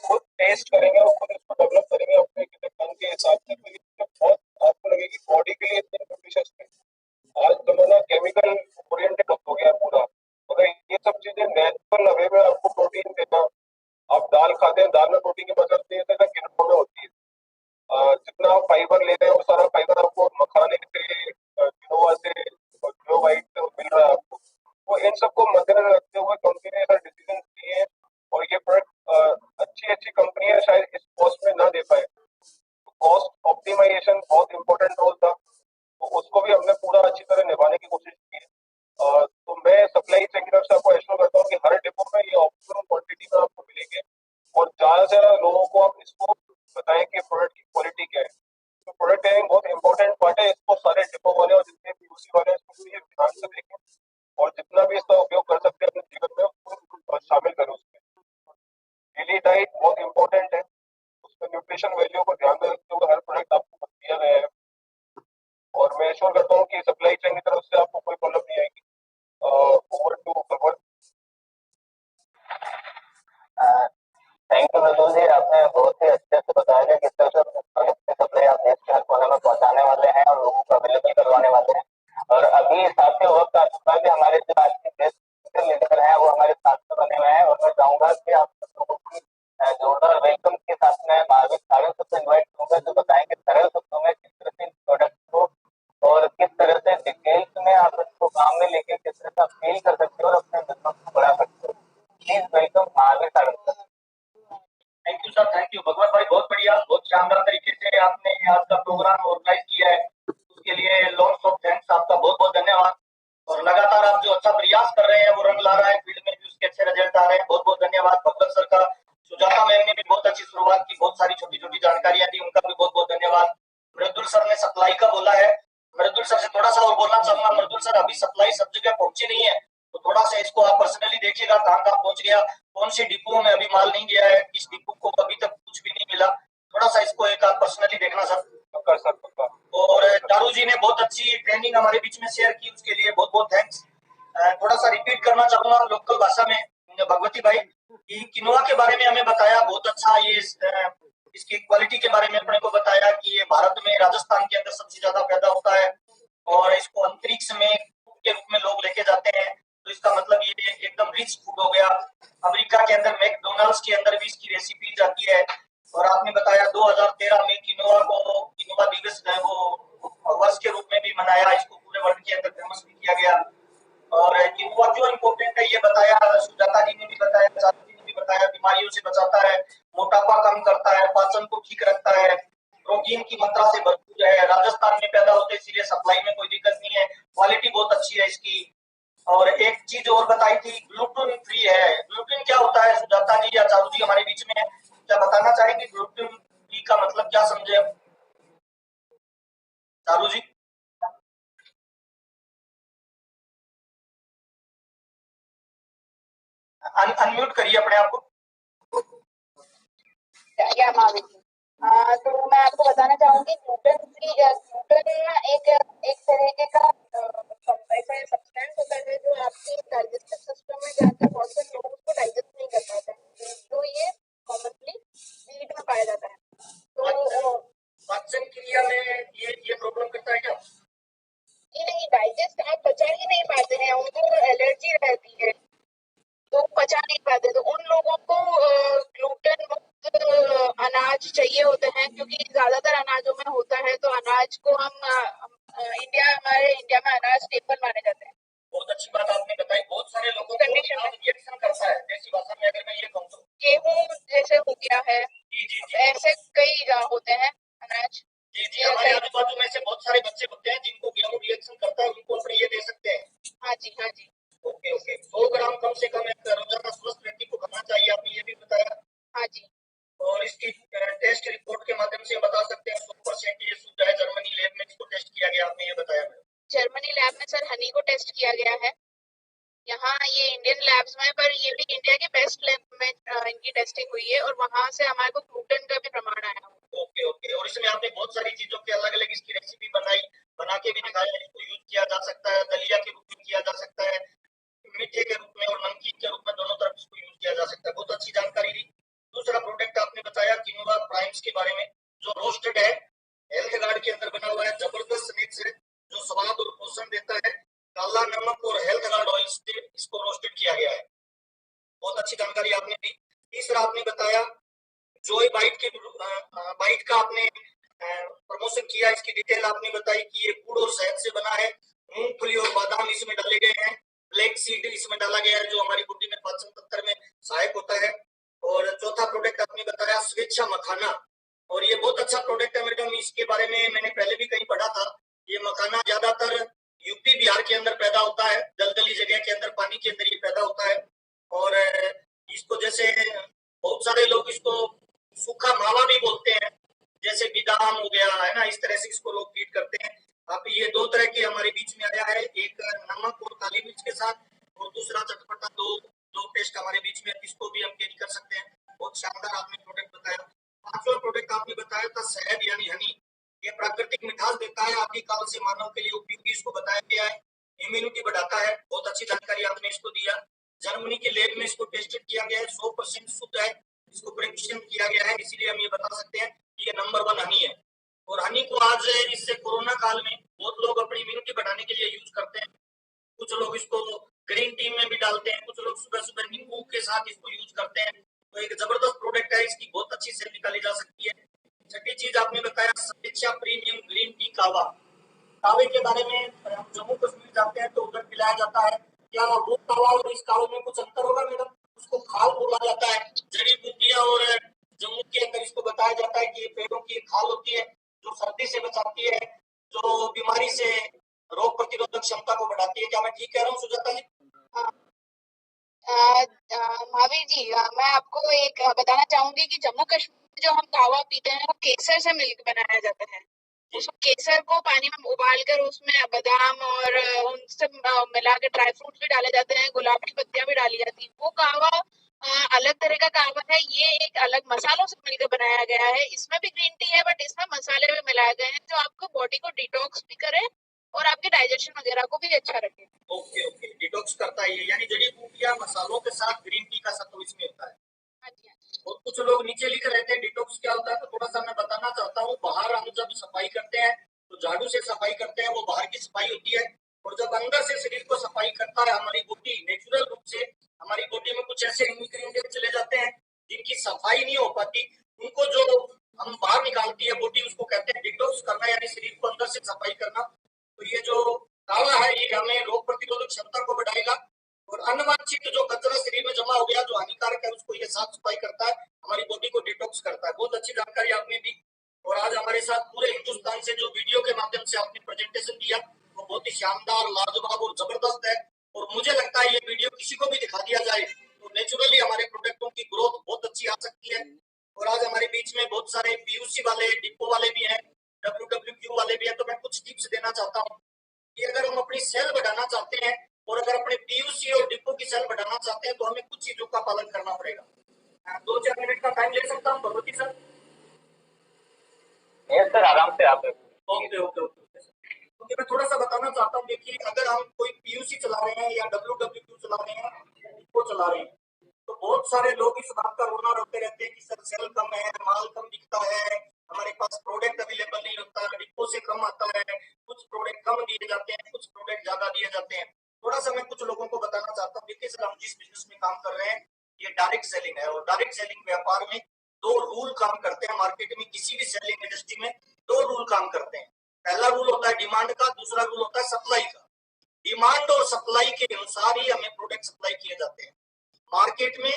E: खुद टेस्ट करेंगे और खुद इसको डेवलप करेंगे अपने ढंग के हिसाब से, तो ये बहुत आपको लगेगी बॉडी के लिए इतनी न्यूट्रिशियस है। आज जमाना केमिकल ओरिएंटेड हो गया पूरा, मगर ये सब चीजें नेचुरल वे में आपको प्रोटीन देना। आप दाल खाते हैं, दाल में प्रोटीन की मदद नहीं है, किरणों में होती है। जितना आप फाइबर ले रहे हैं वो सारा फाइबर आपको मखाने से, किनोआ से, वाइट से मिल रहा है आपको। वो इन सबको मद्देनजर रखते हुए कंपनी ने ऐसा डिसीजन लिए हैं, और ये प्रोडक्ट अच्छी अच्छी कंपनियां शायद इस कॉस्ट में ना दे पाए। कॉस्ट ऑप्टिमाइजेशन बहुत इंपॉर्टेंट रोल था, तो उसको भी हमने पूरा अच्छी तरह निभाने की कोशिश की है। तो मैं सप्लाई चेन की तरफ से आपको एश्योर करता हूँ कि हर डिपो में ये ऑप्टिमम क्वांटिटी में आपको मिलेंगे, और ज्यादा से ज्यादा लोगों को आप इसको बताएं कि प्रोडक्ट की क्वालिटी क्या है। तो प्रोडक्ट टेस्टिंग बहुत इंपॉर्टेंट पार्ट है, इसको सारे डिपो वाले और जितने पीयूसी वाले हैं इसको ये ध्यान से देखें, और जितना भी इसका उपयोग कर सकते हैं अपने जीवन में उसको शामिल करें। उसमें डेली डाइट बहुत इंपॉर्टेंट है, उसमें न्यूट्रिशन वैल्यू को ध्यान में रखते हुए हर प्रोडक्ट आपको दिया गया है, और मैं एश्योर करता हूँ कि सप्लाई चेन की तरफ से आपको कोई प्रॉब्लम नहीं आएगी। Over to cover.
C: Thank you Mridul ji, आपने बहुत ही अच्छे से बताया कि किस तरह से सप्लाई आप देश के हर कोने में पहुंचाने वाले हैं और लोगों को अवेलेबल करवाने वाले हैं। और अभी साथियों वक्त आ चुका है कि हमारे जो आज के देश लीडर हैं वो हमारे साथ में बने हुए हैं, और मैं चाहूंगा कि आप सब लोगों की जोरदार वेलकम के साथ में महावीर सागर सबसे इन्वाइट करूंगा, जो बताएंगे सरल शब्दों में किस तरह से प्रोडक्ट को और किस तरह से डिटेल्स में आप इसको काम में लेके किस तरह से आप फील कर सकते हो और अपने बिजनेस को बढ़ा सकते हो। Please welcome Mahavir Sagar sir.
F: Thank you sir, thank you Bhagwat भाई, बहुत बढ़िया, बहुत शानदार तरीके से आपने आज का प्रोग्राम ऑर्गेनाइज किया है, उसके लिए लॉट्स ऑफ थैंक्स, आपका बहुत बहुत धन्यवाद। और लगातार आप जो अच्छा प्रयास कर रहे हैं वो रंग ला रहा है, फील्ड में भी उसके अच्छे रिजल्ट आ रहे हैं, बहुत बहुत धन्यवाद भगवत सर का। सुजाता मैम ने भी बहुत अच्छी शुरुआत की, बहुत सारी छोटी छोटी जानकारियां दी, उनका भी बहुत बहुत धन्यवाद। मृदुल सर ने सप्लाई का बोला है, मृदुल सर से थोड़ा सा और बोलना चाहूंगा। मृदुल सर, अभी सप्लाई सब जगह पहुंची नहीं है, तो थोड़ा सा इसको आप पर्सनली देखिएगा, कहाँ कहाँ पहुंच गया, कौन सी डिपो में अभी माल नहीं गया है, किस डिपो को अभी तक कुछ भी नहीं मिला, थोड़ा सा इसको एक आप पर्सनली देखना सर।
E: पक्का सर, पक्का।
F: और चारू जी ने बहुत अच्छी ट्रेनिंग हमारे बीच में शेयर की, उसके लिए बहुत बहुत थैंक्स। थोड़ा सा रिपीट करना चाहूंगा लोकल भाषा में भगवती भाई कि किनोआ के बारे में हमें बताया, बहुत अच्छा। ये इसकी क्वालिटी के बारे में अपने को बताया कि ये भारत में राजस्थान के अंदर सबसे ज्यादा पैदा होता है, और इसको अंतरिक्ष में के रूप में लोग लेके जाते हैं, तो इसका मतलब ये एकदम रिच फूड हो गया। अमेरिका के अंदर मैकडोनल्ड्स के अंदर भी इसकी रेसिपी जाती है। और आपने बताया 2013 में किनोआ दिवस है वो वर्ष के रूप में भी मनाया, इसको पूरे वर्ल्ड के अंदर फेमस भी किया गया। और किनोआ क्यों इम्पोर्टेंट है ये बताया, सुजाता जी ने भी बताया, चाचा जी ने भी बताया, बीमारियों से बचाता है, मोटापा कम करता है, पाचन को ठीक रखता है, प्रोटीन की मात्रा से भरपूर है, राजस्थान में पैदा होते इसीलिए सप्लाई में कोई दिक्कत नहीं है, क्वालिटी बहुत अच्छी है इसकी। और एक चीज और बताई थी, ग्लूटेन फ्री है। ग्लूटेन क्या होता है, सुजाता जी या चारू जी हमारे बीच में है, क्या बताना चाहेंगे ग्लूटेन फ्री का मतलब क्या समझे हम? चारू जी अनम्यूट करिए अपने आप को।
B: या महावीर जी, तो मैं आपको बताना चाहूंगी ग्लूटेन फ्री, ग्लूटेन एक एक तरीके का ऐसा सब्सटेंस होता है जो आपके डाइजेस्टिव सिस्टम में जाकर बहुत से लोग उसको डाइजेस्ट नहीं कर पाते हैं, तो ये कॉमनली वीट में पाया जाता है। तो
F: पाचन क्रिया में ये प्रॉब्लम करता है क्या?
B: ये नहीं, डाइजेस्ट आप पचा ही नहीं पाते हैं, उनको एलर्जी रहती है तो पचा नहीं पाते, तो उन लोगों को ग्लूटेन मुक्त अनाज चाहिए होते हैं, क्योंकि ज्यादातर अनाजों में होता है, तो अनाज को हम हमारे इंडिया में अनाज स्टेपल माने जाते हैं।
F: बहुत अच्छी बात आपने बताई, बहुत सारे लोगों को रिएक्शन करता है, देसी भाषा में अगर मैं ये कहूँ तो
B: गेहूं जैसे हो गया है,
F: जी
B: ऐसे कई होते हैं अनाज।
F: जी हमारे आजू बाजू में से बहुत सारे बच्चे होते हैं जिनको गेहूं रिएक्शन करता है, उनको अपने ये दे सकते हैं।
B: हाँ जी, हाँ जी।
F: ओके 100 ग्राम कम से कम एक रोजाना स्वस्थ व्यक्ति को खाना चाहिए, आपने ये भी बताया।
B: हाँ जी।
F: और इसकी टेस्ट रिपोर्ट के माध्यम से बता सकते हैं 100% ये शुद्ध है, जर्मनी लैब में इसको टेस्ट किया गया, आपने ये बताया।
B: जर्मनी लैब में सर हनी को टेस्ट किया गया है, यहाँ ये इंडियन लैब्स में, पर ये भी इंडिया के बेस्ट लैब में इनकी टेस्टिंग हुई है, और वहां से हमारे को ग्लूटेन का भी
F: थैंक्स के बारे में। जो रोस्टेड है, हेल्थ गार्ड के अंदर बना हुआ है, जबरदस्त मिक्स है जो स्वाद और पोषण देता है। काला नमक और हेल्थ गार्ड ऑयल से इसको रोस्टेड किया गया है। बहुत अच्छी जानकारी आपने दी। तीसरा आपने बताया जॉय बाइट का आपने प्रमोशन किया, इसकी डिटेल आपने बताई कि ये गुड़ और शहद से बना है। मूंगफली और बादाम इसमें डाले गए हैं, ब्लैक सीड इसमें डाला गया है जो हमारी बॉडी में पाचन तंत्र में सहायक होता है। और चौथा प्रोडक्ट आपने बताया स्वेच्छा मखाना, और ये बहुत अच्छा प्रोडक्ट है मैडम। इसके बारे में मैंने पहले भी कहीं पढ़ा था। ये मखाना ज्यादातर यूपी बिहार के अंदर पैदा होता है, दलदली जगह के अंदर, पानी के अंदर ये पैदा होता है। और इसको जैसे बहुत सारे लोग इसको सूखा मावा भी बोलते हैं, जैसे बादाम हो गया है ना, इस तरह से इसको लोग फीड करते हैं। अब ये दो तरह के हमारे बीच में आया है, एक नमक और काली मिर्च के साथ, और दूसरा चटपटा दो टेस्ट हमारे बीच में, इसको भी हम कैरी कर सकते हैं। बहुत शानदार आपने प्रोडक्ट बताया। पांचवा प्रोडक्ट आपने बताया था शहद यानी हनी। ये प्राकृतिक मिठास देता है, आदि काल से मानव के लिए उपयोगी इसको बताया गया है। इम्यूनिटी बढ़ाता है, बहुत अच्छी जानकारी आपने इसको दिया। जर्मनी के लैब में इसको टेस्टेड किया गया है, 100% शुद्ध है, इसको परीक्षण किया गया है, इसीलिए हम ये बता सकते हैं कि ये नंबर 1 हनी है। और हनी को आज इससे कोरोना काल में बहुत लोग अपनी इम्यूनिटी बढ़ाने के लिए यूज करते हैं। कुछ लोग इसको ग्रीन टी में भी डालते हैं, कुछ लोग सुबह सुबह नींबू के साथ इसको यूज करते हैं। तो एक जबरदस्त प्रोडक्ट है, इसकी बहुत अच्छी सेल निकाली जा सकती है। छठी चीज आपने बताया स्वेच्छा प्रीमियम ग्रीन टी कावा। कावे के बारे में हम जम्मू कश्मीर जाते हैं तो उधर पिलाया जाता है। क्या वो कावा और इस कावे में कुछ अंतर होगा मैडम? उसको खाल बोला जाता है। जड़ी बूटियां और जम्मू के अंदर इसको बताया जाता है कि पेड़ों की खाल होती है जो सर्दी से बचाती है, जो बीमारी से रोग प्रतिरोधक क्षमता को बढ़ाती है। क्या मैं ठीक कह रहा हूँ सुजाता जी?
B: महावीर जी, मैं आपको एक बताना चाहूंगी कि जम्मू कश्मीर में जो हम कावा पीते हैं वो केसर से मिलकर बनाया जाता है। उस केसर को पानी में उबालकर उसमें बादाम और उनसे मिला के ड्राई फ्रूट्स भी डाले जाते हैं, गुलाब की पत्तियां भी डाली जाती है। वो कावा अलग तरह का कावा है, ये एक अलग मसालों से मिलकर बनाया गया है। इसमें भी ग्रीन टी है बट इसमें मसाले भी मिलाए गए हैं जो आपको बॉडी को डिटॉक्स भी करे और आपके डाइजेशन वगैरह को भी अच्छा रखे।
F: ओके ओके, डिटॉक्स करता है ये, यानी जड़ी बूटियां मसालों के साथ ग्रीन टी का सत्व इसमें होता है।
B: हाँ जी।
F: और कुछ लोग नीचे लिख रहे थे डिटॉक्स क्या होता है, तो थोड़ा सा मैं बताना चाहता हूँ। बाहर हम जब सफाई करते हैं तो झाड़ू से सफाई करते हैं, वो बाहर की सफाई होती है। और जब अंदर से शरीर को सफाई करता है हमारी बॉडी, नेचुरल रूप से हमारी बॉडी में कुछ ऐसे इंग्रेडिएंट चले जाते हैं जिनकी सफाई नहीं हो पाती, उनको जो हम बाहर निकालती है बॉडी, उसको कहते हैं डिटॉक्स करना, यानी शरीर को अंदर से सफाई करना। तो ये जो कावा है ये हमें रोग प्रतिरोधक क्षमता को बढ़ाएगा, और अनवांछित जो कचरा शरीर में जमा हो गया जो हानिकारक है उसको ये साफ सफाई करता है, हमारी बॉडी को डिटॉक्स करता है। बहुत अच्छी जानकारी आपने दी। और आज हमारे साथ पूरे हिंदुस्तान से जो वीडियो के माध्यम से आपने प्रेजेंटेशन दिया वो बहुत ही शानदार, लाजवाब और जबरदस्त है। और मुझे लगता है ये वीडियो किसी को भी दिखा दिया जाए तो नेचुरली हमारे प्रोडक्टों की ग्रोथ बहुत अच्छी आ सकती है। और आज हमारे बीच में बहुत सारे पीयूसी वाले, डिपो वाले भी हैं, WWQ वाले भी हैं। तो मैं कुछ टिप्स देना चाहता हूँ कि अगर हम अपनी सेल बढ़ाना चाहते हैं और अगर अपने पीयूसी और डिपो की सेल बढ़ाना चाहते हैं तो हमें कुछ चीजों का पालन करना पड़ेगा। 2-4 मिनट का टाइम ले सकता हूँ भगवती सर?
C: यस सर, आराम से आप।
F: Okay okay okay. क्योंकि मैं थोड़ा सा बताना चाहता हूँ, देखिए अगर हम कोई पीयूसी चला रहे हैं या WWQ चला रहे हैं या डिपो चला रहे हैं तो बहुत सारे लोग इस बात का रोना रोते रहते हैं कि सर सेल कम है, माल कम दिखता है, हमारे पास प्रोडक्ट अवेलेबल नहीं होता, डिपो से कम आता है, कुछ प्रोडक्ट कम दिए जाते हैं, कुछ प्रोडक्ट ज्यादा दिए जाते हैं। थोड़ा सा मैं कुछ लोगों को बताना चाहता हूँ। देखिए सर, हम जिस बिजनेस में काम कर रहे हैं ये डायरेक्ट सेलिंग है, और डायरेक्ट सेलिंग व्यापार में 2 रूल काम करते हैं। मार्केट में किसी भी सेलिंग इंडस्ट्री में 2 रूल काम करते हैं। पहला रूल होता है डिमांड का, दूसरा रूल होता है सप्लाई का। डिमांड और सप्लाई के अनुसार ही हमें प्रोडक्ट सप्लाई किए जाते हैं। मार्केट में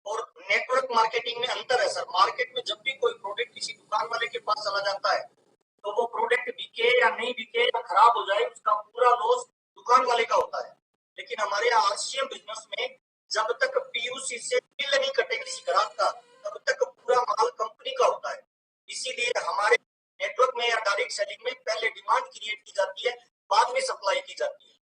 F: और नेटवर्क मार्केटिंग में अंतर है सर। मार्केट में जब भी कोई प्रोडक्ट किसी दुकान वाले के पास चला जाता है तो वो प्रोडक्ट बिके या नहीं बिके या खराब हो जाए उसका पूरा लॉस दुकान वाले का होता है। लेकिन हमारे आरसीएम बिजनेस में जब तक पीयूसी से बिल नहीं कटे किसी ग्राहक का तब तक पूरा माल कंपनी का होता है। इसीलिए हमारे नेटवर्क में या डायरेक्ट सेलिंग में पहले डिमांड क्रिएट की जाती है, बाद में सप्लाई की जाती है।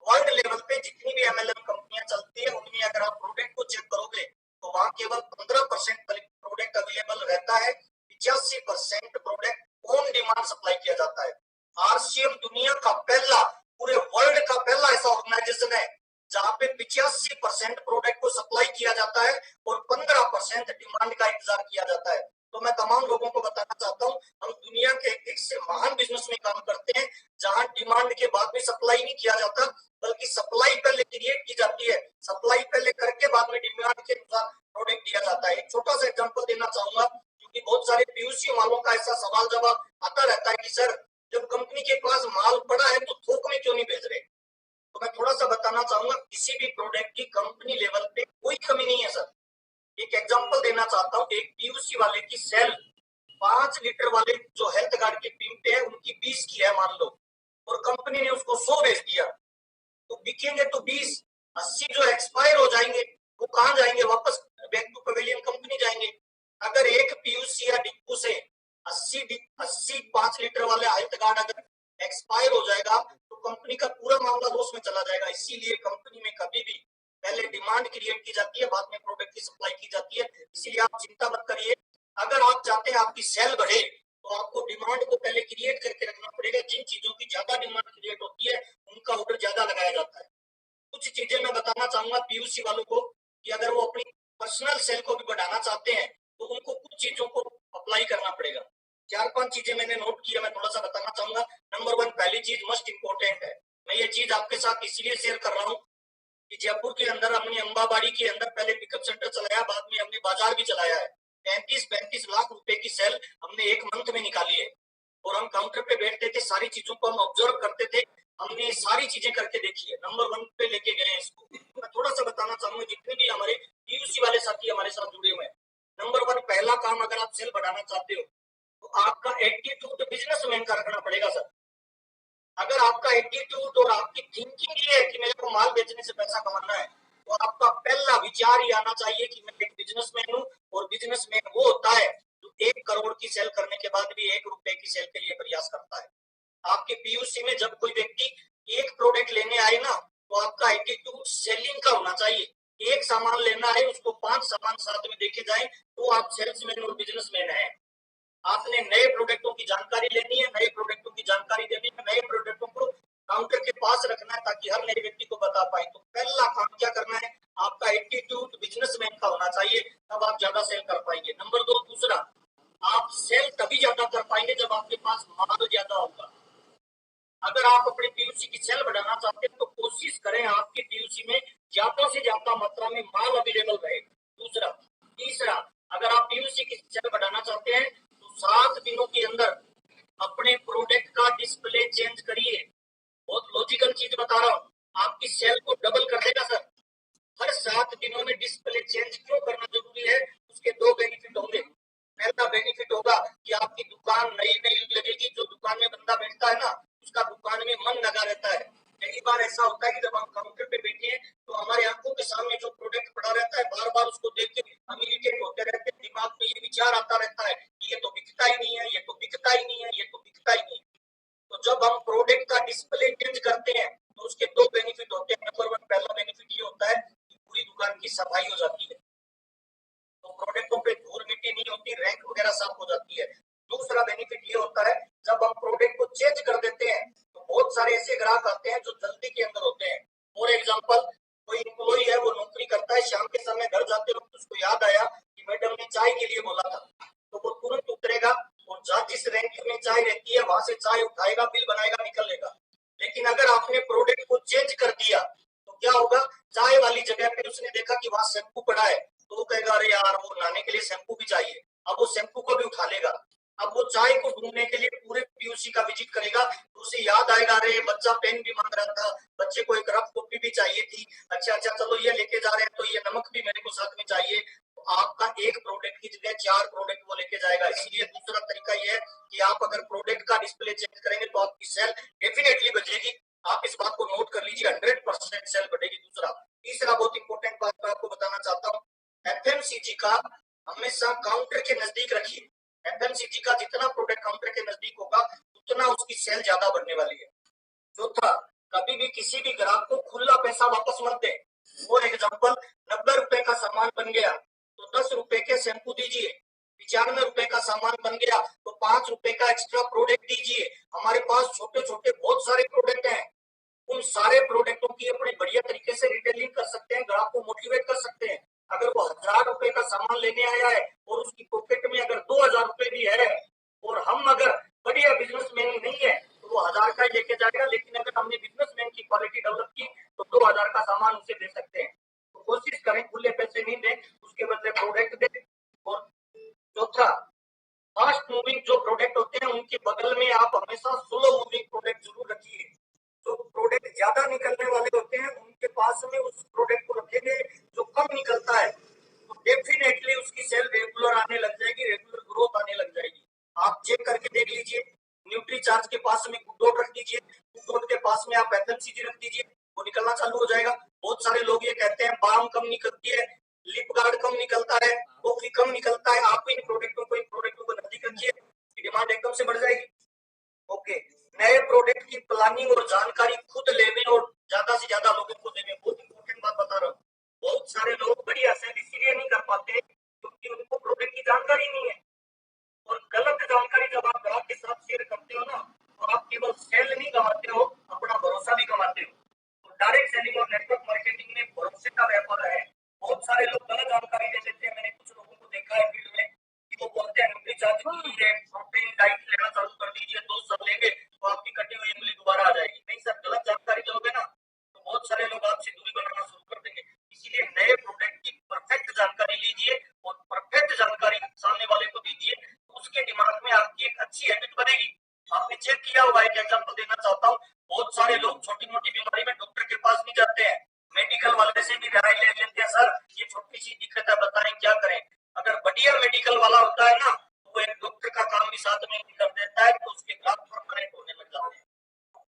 F: वर्ल्ड लेवल पे जितनी भी MLM कंपनियां चलती है उनमें अगर आप प्रोडक्ट को चेक करोगे तो वहां केवल 15% प्रोडक्ट अवेलेबल रहता है, 85% प्रोडक्ट ऑन डिमांड सप्लाई किया जाता है। आरसीएम दुनिया का पहला, पूरे वर्ल्ड का पहला ऐसा ऑर्गेनाइजेशन है जहां पे 85% प्रोडक्ट को सप्लाई किया जाता है और 15% डिमांड का इंतजार किया जाता है। तो मैं तमाम लोगों को बताना चाहता हूँ, हम दुनिया के एक से महान बिजनेस में काम करते हैं, जहां डिमांड के बाद में सप्लाई नहीं किया जाता, बल्कि सप्लाई पहले क्रिएट की जाती है, सप्लाई पहले करके बाद में डिमांड के अनुसार प्रोडक्ट दिया जाता है। एक छोटा सा एग्जांपल देना चाहूंगा, क्योंकि बहुत सारे पीयूसी वालों का ऐसा सवाल जवाब आता रहता है कि सर, जब कंपनी के पास माल पड़ा है तो थोक में क्यों नहीं भेज रहे? तो मैं थोड़ा सा बताना चाहूंगा, किसी भी प्रोडक्ट की कंपनी लेवल पे कोई कमी नहीं है सर। एक एग्जांपल देना चाहता हूँ, एक पीयूसी वाले की सेल 5 लीटर वाले जो हेल्थ गार्ड के पिंप है उनकी 20 की है मान लो, और कंपनी ने उसको 100 बेच दिया, तो बिकेंगे तो 20, 80 जो एक्सपायर हो जाएंगे वो कहाँ जाएंगे? वापस बैक टू पवेलियन कंपनी जाएंगे। अगर एक पीयूसी या डिपो से 80 5 लीटर वाले हेल्थ गार्ड अगर एक्सपायर हो जाएगा तो कंपनी का पूरा मामला लॉस में चला जाएगा। इसीलिए कंपनी में कभी भी पहले डिमांड क्रिएट की जाती है, बाद में प्रोडक्ट की सप्लाई की जाती है। इसीलिए आप चिंता मत करिए, अगर आप चाहते हैं आपकी सेल बढ़े तो आपको डिमांड को पहले क्रिएट करके रखना पड़ेगा। जिन चीजों की ज्यादा डिमांड क्रिएट होती है उनका ऑर्डर ज्यादा लगाया जाता है। कुछ चीजें मैं बताना चाहूंगा पीयूसी वालों को कि अगर वो अपनी पर्सनल सेल को भी बढ़ाना चाहते हैं तो उनको कुछ चीजों को अप्लाई करना पड़ेगा। 4-5 चीजें मैंने नोट किया, मैं थोड़ा सा बताना चाहूंगा। नंबर 1, पहली चीज मोस्ट इंपोर्टेंट है, मैं ये चीज आपके साथ इसलिए शेयर कर रहा हूँ कि जयपुर के अंदर हमने अंबाबाड़ी के अंदर पहले पिकअप सेंटर चलाया, बाद में हमने बाजार भी चलाया है। 35 लाख रुपए की सेल हमने एक मंथ में निकाली है, और हम काउंटर पे बैठते थे, सारी चीजों को हम ऑब्जर्व करते थे, हमने सारी चीजें करके देखी है, नंबर 1 पे लेके गए हैं इसको। मैं थोड़ा सा बताना चाहूंगा, जितने भी हमारे पीयूसी वाले साथी हमारे साथ जुड़े हुए हैं, नंबर 1 पहला काम, अगर आप सेल बढ़ाना चाहते हो तो आपका एटीट्यूड बिजनेसमैन का रखना पड़ेगा सर। अगर आपका एटीट्यूड और आपकी थिंकिंग ये है कि मेरे को माल बेचने से पैसा कमाना है, तो आपका पहला विचार ही आना चाहिए कि मैं एक बिजनेसमैन हूँ, और बिजनेसमैन वो होता है जो 1 करोड़ की सेल करने के बाद भी 1 रुपए की सेल के लिए प्रयास करता है। आपके पीयूसी में जब कोई व्यक्ति एक प्रोडक्ट लेने आए ना, तो आपका एटीट्यूड सेलिंग का होना चाहिए। एक सामान लेना है, उसको 5 सामान साथ में देखे जाए तो आप सेल्समैन और बिजनेसमैन हैं। आपने नए प्रोडक्टों की जानकारी लेनी है, नए प्रोडक्टों की जानकारी देनी है, नए प्रोडक्टों को काउंटर के पास रखना है ताकि हर नए व्यक्ति को बता पाए। तो पहला काम क्या करना है, आपका एटीट्यूड बिजनेसमैन का होना चाहिए, तब आप ज्यादा सेल कर पाएंगे। नंबर 2, दूसरा, आप सेल तभी ज्यादा कर पाएंगे जब आपके पास माल ज्यादा होगा। अगर आप अपने पीयूसी की सेल बढ़ाना चाहते हैं तो कोशिश करें आपके पीयूसी में ज्यादा से ज्यादा मात्रा में माल अवेलेबल रहे। दूसरा, तीसरा, अगर आप पीयूसी की सेल बढ़ाना चाहते हैं तो 7 दिनों के अंदर अपने प्रोडक्ट का डिस्प्ले चेंज करिए। बहुत लॉजिकल चीज बता रहा हूँ, आपकी सेल को डबल कर देगा सर। हर 7 दिनों में डिस्प्ले चेंज क्यों करना जरूरी है? उसके 2 बेनिफिट होंगे। पहला बेनिफिट होगा कि आपकी दुकान नई नई लगेगी, जो दुकान में बंदा बैठता है ना, उसका दुकान में मन लगा रहता है। कई बार ऐसा होता है कि जब हम काउंटर पे बैठे हैं तो हमारे आंखों के सामने जो प्रोडक्ट पड़ा रहता है, बार बार उसको देख के हम इरिटेट होते रहते हैं, दिमाग में ये विचार आता रहता है कि ये तो बिकता ही नहीं है, ये तो बिकता ही नहीं है, ये तो बिकता ही नहीं है। तो जब हम प्रोडक्ट का डिस्प्ले चेंज करते हैं तो उसके 2 बेनिफिट होते हैं। नंबर 1, पहला बेनिफिट ये होता है कि पूरी दुकान की सफाई हो जाती है, तो प्रोडक्टों पे धूल मिट्टी नहीं होती, रैंक वगैरह साफ हो जाती है। दूसरा बेनिफिट ये होता है, जब हम प्रोडक्ट को चेंज कर देते हैं तो बहुत सारे ऐसे ग्राहक आते हैं जो जल्दी के अंदर होते हैं। फॉर एग्जांपल, कोई एम्प्लॉय है, वो नौकरी करता है, शाम के समय घर जाते वक्त उसको याद आया कि मैडम ने चाय के लिए बोला था, तो वो तुरंत उतरेगा और जहाँ जिस रैंक में चाय रहती है वहां से चाय उठाएगा, बिल बनाएगा, निकल लेगा। लेकिन अगर आपने प्रोडक्ट को चेंज कर दिया तो क्या होगा, चाय वाली जगह पे उसने देखा कि वहां शैम्पू पड़ा है, तो वो कहेगा अरे यार, वो नहाने के लिए शैम्पू भी चाहिए, अब वो शैम्पू को भी उठा लेगा। अब वो चाय को ढूंढने के लिए पूरे पीयूसी का विजिट करेगा, तो उसे याद आएगा अरे बच्चा पेन भी मांग रहा था, बच्चे को एक रफ कॉपी भी चाहिए थी, अच्छा चलो ये लेके जा रहे हैं, तो ये नमक भी मेरे को साथ में चाहिए। तो आपका एक प्रोडक्ट की जगह 4 प्रोडक्ट वो लेके जाएगा। इसीलिए दूसरा तरीका ये है कि आप अगर प्रोडक्ट का डिस्प्ले चेंज करेंगे तो आपकी सेल डेफिनेटली बचेगी। आप इस बात को नोट कर लीजिए, 100% सेल बढ़ेगी। दूसरा, तीसरा बहुत इंपॉर्टेंट बात मैं आपको बताना चाहता हूँ, एफएमसीजी का हमेशा काउंटर के नजदीक रखिए। एफएमसीजी का जितना प्रोडक्ट काउंटर के नजदीक होगा उतना उसकी सेल ज्यादा बढ़ने वाली है। चौथा, कभी भी किसी भी ग्राहक को खुला पैसा वापस मत दे। फॉर एग्जाम्पल, 90 रुपए का सामान बन गया तो 10 रुपए के शैम्पू दीजिए, 95 रुपए का सामान बन गया तो 5 रुपए का एक्स्ट्रा प्रोडक्ट दीजिए। हमारे पास छोटे छोटे बहुत सारे प्रोडक्ट हैं, उन सारे प्रोडक्टों की अपने बढ़िया तरीके से रिटेलिंग कर सकते हैं, ग्राहक को मोटिवेट कर सकते हैं। अगर वो 1000 रुपए का सामान लेने आया है और उसकी पॉकेट में अगर 2000 रुपए भी है और हम अगर बढ़िया बिजनेसमैन नहीं है तो वो 1000 का ही लेके जाएगा, लेकिन अगर हमने बिजनेसमैन की क्वालिटी डेवलप की तो 2000 का सामान उसे दे सकते हैं। तो कोशिश करें खुले पैसे नहीं दें, उसके बदले प्रोडक्ट दें। और चौथा, फास्ट मूविंग जो प्रोडक्ट होते हैं उनके बगल में आप हमेशा स्लो मूविंग प्रोडक्ट जरूर रखिए। जो प्रोडक्ट ज्यादा निकलने वाले होते हैं उनके पास में उस प्रोडक्ट को रखेंगे। जो कम निकलता है तो डेफिनेटली उसकी सेल रेगुलर आने लग जाएगी, रेगुलर ग्रोथ आने लग जाएगी। आप चेक करके देख लीजिए, न्यूट्री चार्ज के पास में गुड रख दीजिए, गुड के पास में आप एफएमसीजी रख दीजिए, वो निकलना चालू हो जाएगा। बहुत सारे लोग ये कहते हैं बाम कम निकलती है, लिप गार्ड कम निकलता है, कॉफी कम निकलता है। आप इन प्रोडक्टों को नजदीक रखिए, डिमांड एकदम से बढ़ जाएगी। ओके, नए प्रोडक्ट की प्लानिंग और जानकारी खुद लेने और ज्यादा से ज्यादा लोगों को देने। बहुत इंपॉर्टेंट बात बता रहा हूँ। बहुत सारे लोग बढ़िया से इसलिए नहीं कर पाते क्योंकि उनको प्रोडक्ट की जानकारी नहीं है। और गलत जानकारी जब आप ग्राहक के साथ शेयर करते हो ना, तो आप केवल सेल नहीं कमाते हो, अपना भरोसा भी कमाते हो। तो डायरेक्ट सेलिंग और नेटवर्क मार्केटिंग में भरोसे का व्यापार है। बहुत सारे लोग गलत जानकारी दे देते हैं। मैंने कुछ लोगों को देखा है फील्ड में कि वो बोलते हैं न्यूट्री चार्ज कीजिए, प्रोटीन डाइट लेना चालू कर दीजिए, तो सब लेंगे तो आपकी कटी हुई उंगली दोबारा आ जाएगी। नहीं सर, गलत जानकारी दोगे ना तो बहुत सारे लोग आपसे दूरी बनाना शुरू कर देंगे। इसीलिए नए प्रोडक्ट की परफेक्ट जानकारी लीजिए और परफेक्ट जानकारी सामने वाले को दीजिए, तो उसके दिमाग में आपकी एक अच्छी हैबिट बनेगी। आपने चेक किया होगा, एक एग्जांपल देना चाहता हूँ। बहुत सारे लोग छोटी मोटी बीमारी में डॉक्टर के पास नहीं जाते हैं, मेडिकल वाले से भी राय ले लेते हैं, सर ये छोटी सी दिक्कत है बताएं क्या करें। अगर बढ़िया मेडिकल वाला होता है ना तो वो एक डॉक्टर का काम भी साथ में कर देता है, तो उसके ग्राहक परमानेंट होने लग जाते हैं।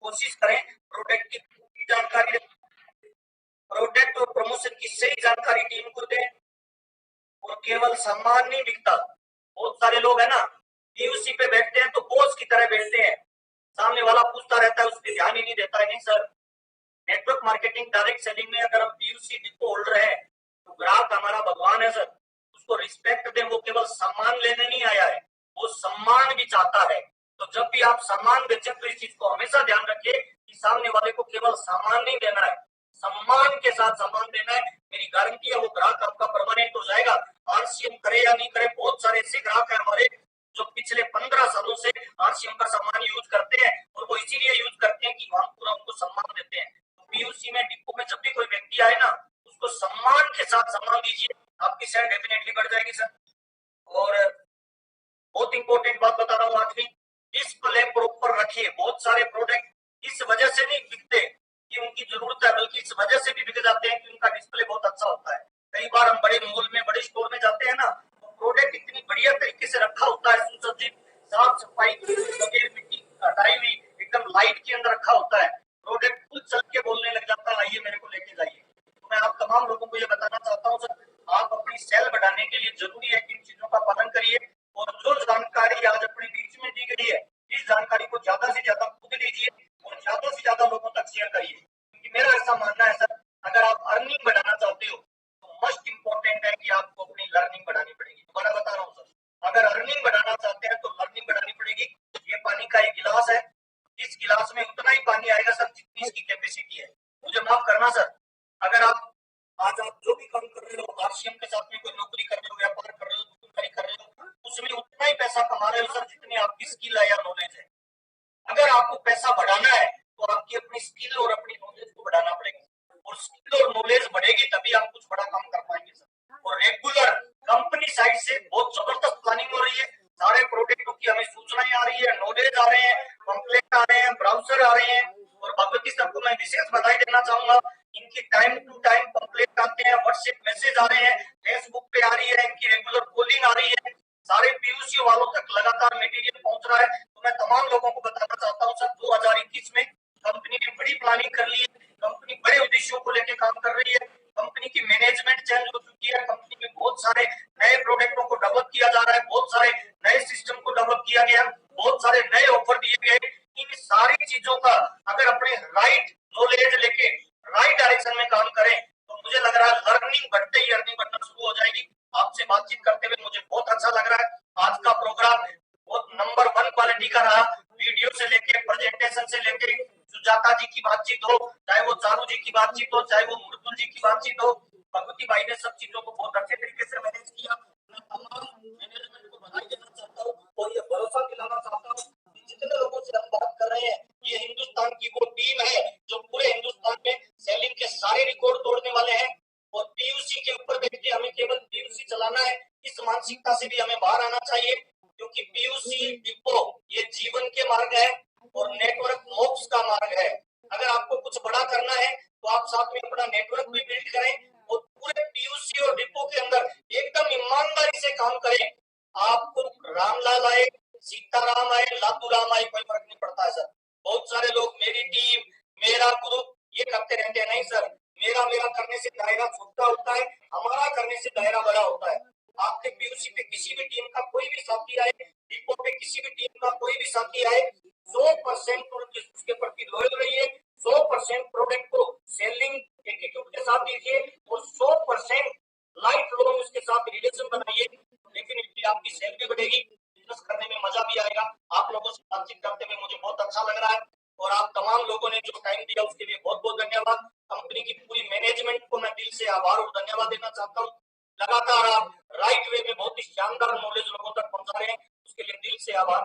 F: कोशिश करें प्रोडक्ट की जानकारी, प्रोडक्ट और प्रमोशन की सही जानकारी टीम को दें। और केवल सम्मान नहीं बिकता। बहुत सारे लोग है ना पीयूसी पे बैठते हैं तो बॉस की तरह बैठते हैं, सामने वाला पूछता रहता है, उस पर ध्यान ही नहीं देता है। नहीं sir, network marketing direct selling में अगर हम पीयूसी डिपो होल्डर है तो ग्राहक हमारा भगवान है सर, उसको रिस्पेक्ट दें। वो केवल सम्मान लेने नहीं आया है, वो सम्मान भी चाहता है। तो जब भी आप सम्मान बेचें तो इस चीज को हमेशा ध्यान रखिए कि सामने वाले को केवल सम्मान नहीं देना है, सम्मान के साथ सम्मान देना है। मेरी गारंटी है वो ग्राहक आपका परमानेंट हो जाएगा। आरसीएम करे या नहीं करे, बहुत सारे ऐसे ग्राहक है हमारे जो पिछले 15 सालों से आरसीएम का सामान यूज करते हैं, और वो इसीलिए यूज करते हैं कि हम पूरा उनको सम्मान देते हैं। तो पीयूसी में डिपो में जब भी कोई व्यक्ति आए ना, उसको सम्मान के साथ सम्मान दीजिए, आपकी सेल डेफिनेटली बढ़ जाएगी सर। और बहुत इंपॉर्टेंट बात बता रहा हूँ आठवीं, डिस्प्ले प्रॉपर रखिए। बहुत सारे प्रोडक्ट इस वजह से नहीं बिकते कि उनकी जरूरत है, बल्कि इस वजह से भी बिक जाते हैं कि उनका डिस्प्ले बहुत अच्छा होता है। कई बार हम बड़े मॉल में, बड़े स्टोर में जाते हैं ना, तो प्रोडक्ट इतनी बढ़िया तरीके से रखा होता है, सुसज्जित, साफ सफाई वगैरह, मिट्टी हटाई हुई, एकदम लाइट के अंदर रखा होता है। प्रोडक्ट खुद चल के बोलने लग जाता है, आइए मेरे को लेके जाइए। तो मैं आप तमाम लोगों को ये बताना चाहता हूँ सर, आप अपनी सेल बढ़ाने के लिए जरूरी है कि इन चीजों का पालन करिए। और जो जानकारी आज अपने बीच में दी गई है, इस जानकारी को ज्यादा से ज्यादा खुद लीजिए और ज्यादा से ज्यादा लोगों तक शेयर करिए। क्योंकि मेरा ऐसा मानना है सर, अगर आप अर्निंग बढ़ाना चाहते हो तो मस्ट इंपॉर्टेंट है कि आपको अपनी लर्निंग बढ़ानी पड़ेगी। दोबारा बता रहा हूँ सर, अगर अर्निंग बढ़ाना चाहते हैं तो लर्निंग बढ़ानी पड़ेगी। ये पानी का एक गिलास है, इस गिलास में उतना ही पानी आएगा सर जितनी इसकी कैपेसिटी है। मुझे माफ करना सर, अगर आप आज आप जो भी काम कर रहे हो, आरसीएम के साथ में कोई नौकरी कर रहे हो, व्यापार कर रहे हो, दुकानदारी कर रहे हो, उसमें उतना ही पैसा कमा रहे हो सर जितनी आपकी स्किल है या नॉलेज है। अगर आपको पैसा बढ़ाना है तो आपकी अपनी स्किल और अपनी नॉलेज को बढ़ाना पड़ेगा, और स्किल और नॉलेज बढ़ेगी तभी आप कुछ बड़ा काम कर पाएंगे सर। और रेगुलर कंपनी साइड से बहुत जबरदस्त प्लानिंग हो रही है, सारे प्रोडक्टों की हमें सूचनाएं आ रही है, नॉलेज आ रहे हैं, पंपलेट आ रहे हैं, ब्राउजर आ रहे हैं। और भगवती सर को मैं विशेष बधाई देना चाहूंगा, इनकी टाइम टू टाइम पंपलेट आते हैं, व्हाट्सएप मैसेज आ रहे हैं, फेसबुक पे आ रही है, इनकी रेगुलर कॉलिंग आ रही है, सारे पीयूसी वालों तक लगातार मटेरियल पहुंच रहा है। तो मैं तमाम लोगों को बताना चाहता हूं सर, 2021 में कंपनी ने बड़ी प्लानिंग कर ली है, कंपनी बड़े उद्देश्यों को लेकर काम कर रही है, कंपनी की मैनेजमेंट चेंज हो चुकी है, कंपनी में बहुत सारे नए प्रोडक्टों को डेवलप किया जा रहा है, बहुत सारे नए सिस्टम को डेवलप किया गया, बहुत सारे नए ऑफर दिए गए। इन सारी चीजों का अगर अपने राइट नॉलेज लेके राइट डायरेक्शन में काम करें तो मुझे लग रहा है लर्निंग बढ़ते ही अर्निंग बढ़ना शुरू हो जाएगी। आपसे बातचीत करते हुए मुझे बहुत अच्छा लग रहा है। आज का प्रोग्राम बहुत नंबर 1 क्वालिटी का रहा, वीडियो से लेके प्रेजेंटेशन से लेके सुजाता जी की बातचीत हो, चाहे वो चारू जी की बातचीत हो, चाहे वो मृदुल जी की बातचीत हो, भगवती भाई ने सब चीजों को बहुत अच्छे तरीके से मैनेज किया। मैं तमाम मैनेजमेंट को बधाई देना चाहता हूँ और ये भरोसा दिलाना चाहता हूँ कि जितने लोगों से हम बात कर रहे हैं, ये हिंदुस्तान की वो टीम है जो पूरे हिंदुस्तान में सेलिंग के सारे रिकॉर्ड तोड़ने वाले हैं। और पीयूसी के ऊपर बैठ के हमें केवल पीयूसी चलाना है, इस मानसिकता से भी हमें बाहर आना चाहिए, क्योंकि पीयूसी डिपो ये जीवन के मार्ग है और नेटवर्क मोक्ष का मार्ग है। अगर आपको कुछ बड़ा करना है तो आप साथ में अपना नेटवर्क भी बिल्ड करें और पूरे पीयूसी और डिपो के अंदर एकदम ईमानदारी से काम करें। आपको रामलाल आए, सीताराम आए, लातू राम आए, कोई फर्क नहीं पड़ता है सर। बहुत सारे लोग मेरी टीम, मेरा ग्रुप ये करते रहते हैं। नहीं सर, मेरा मेरा करने से दायरा छोटा होता है, हमारा करने से दायरा बड़ा होता है। आपके पीयूसी पे किसी भी टीम का कोई भी साथी आए, डिपो पे किसी भी टीम का कोई भी साथी आए, 100% उसके प्रति लॉयल रहिए, 100% प्रोडक्ट को सेलिंग एटीट्यूड के साथ दीजिए और 100% लाइफ लॉन्ग उसके साथ रिलेशन बनाइए। डेफिनेटली आपकी सेल भी बढ़ेगी, बिजनेस करने में मजा भी आएगा। आप लोगों से बातचीत करते हुए मुझे बहुत अच्छा लग रहा है और आप तमाम लोगों ने जो टाइम दिया उसके लिए बहुत बहुत धन्यवाद। कंपनी की पूरी मैनेजमेंट को मैं दिल से आभार और धन्यवाद देना चाहता हूँ। लगातार आप राइट वे में बहुत ही शानदार नॉलेज लोगों तक पहुंचा रहे हैं, उसके लिए दिल से आभार।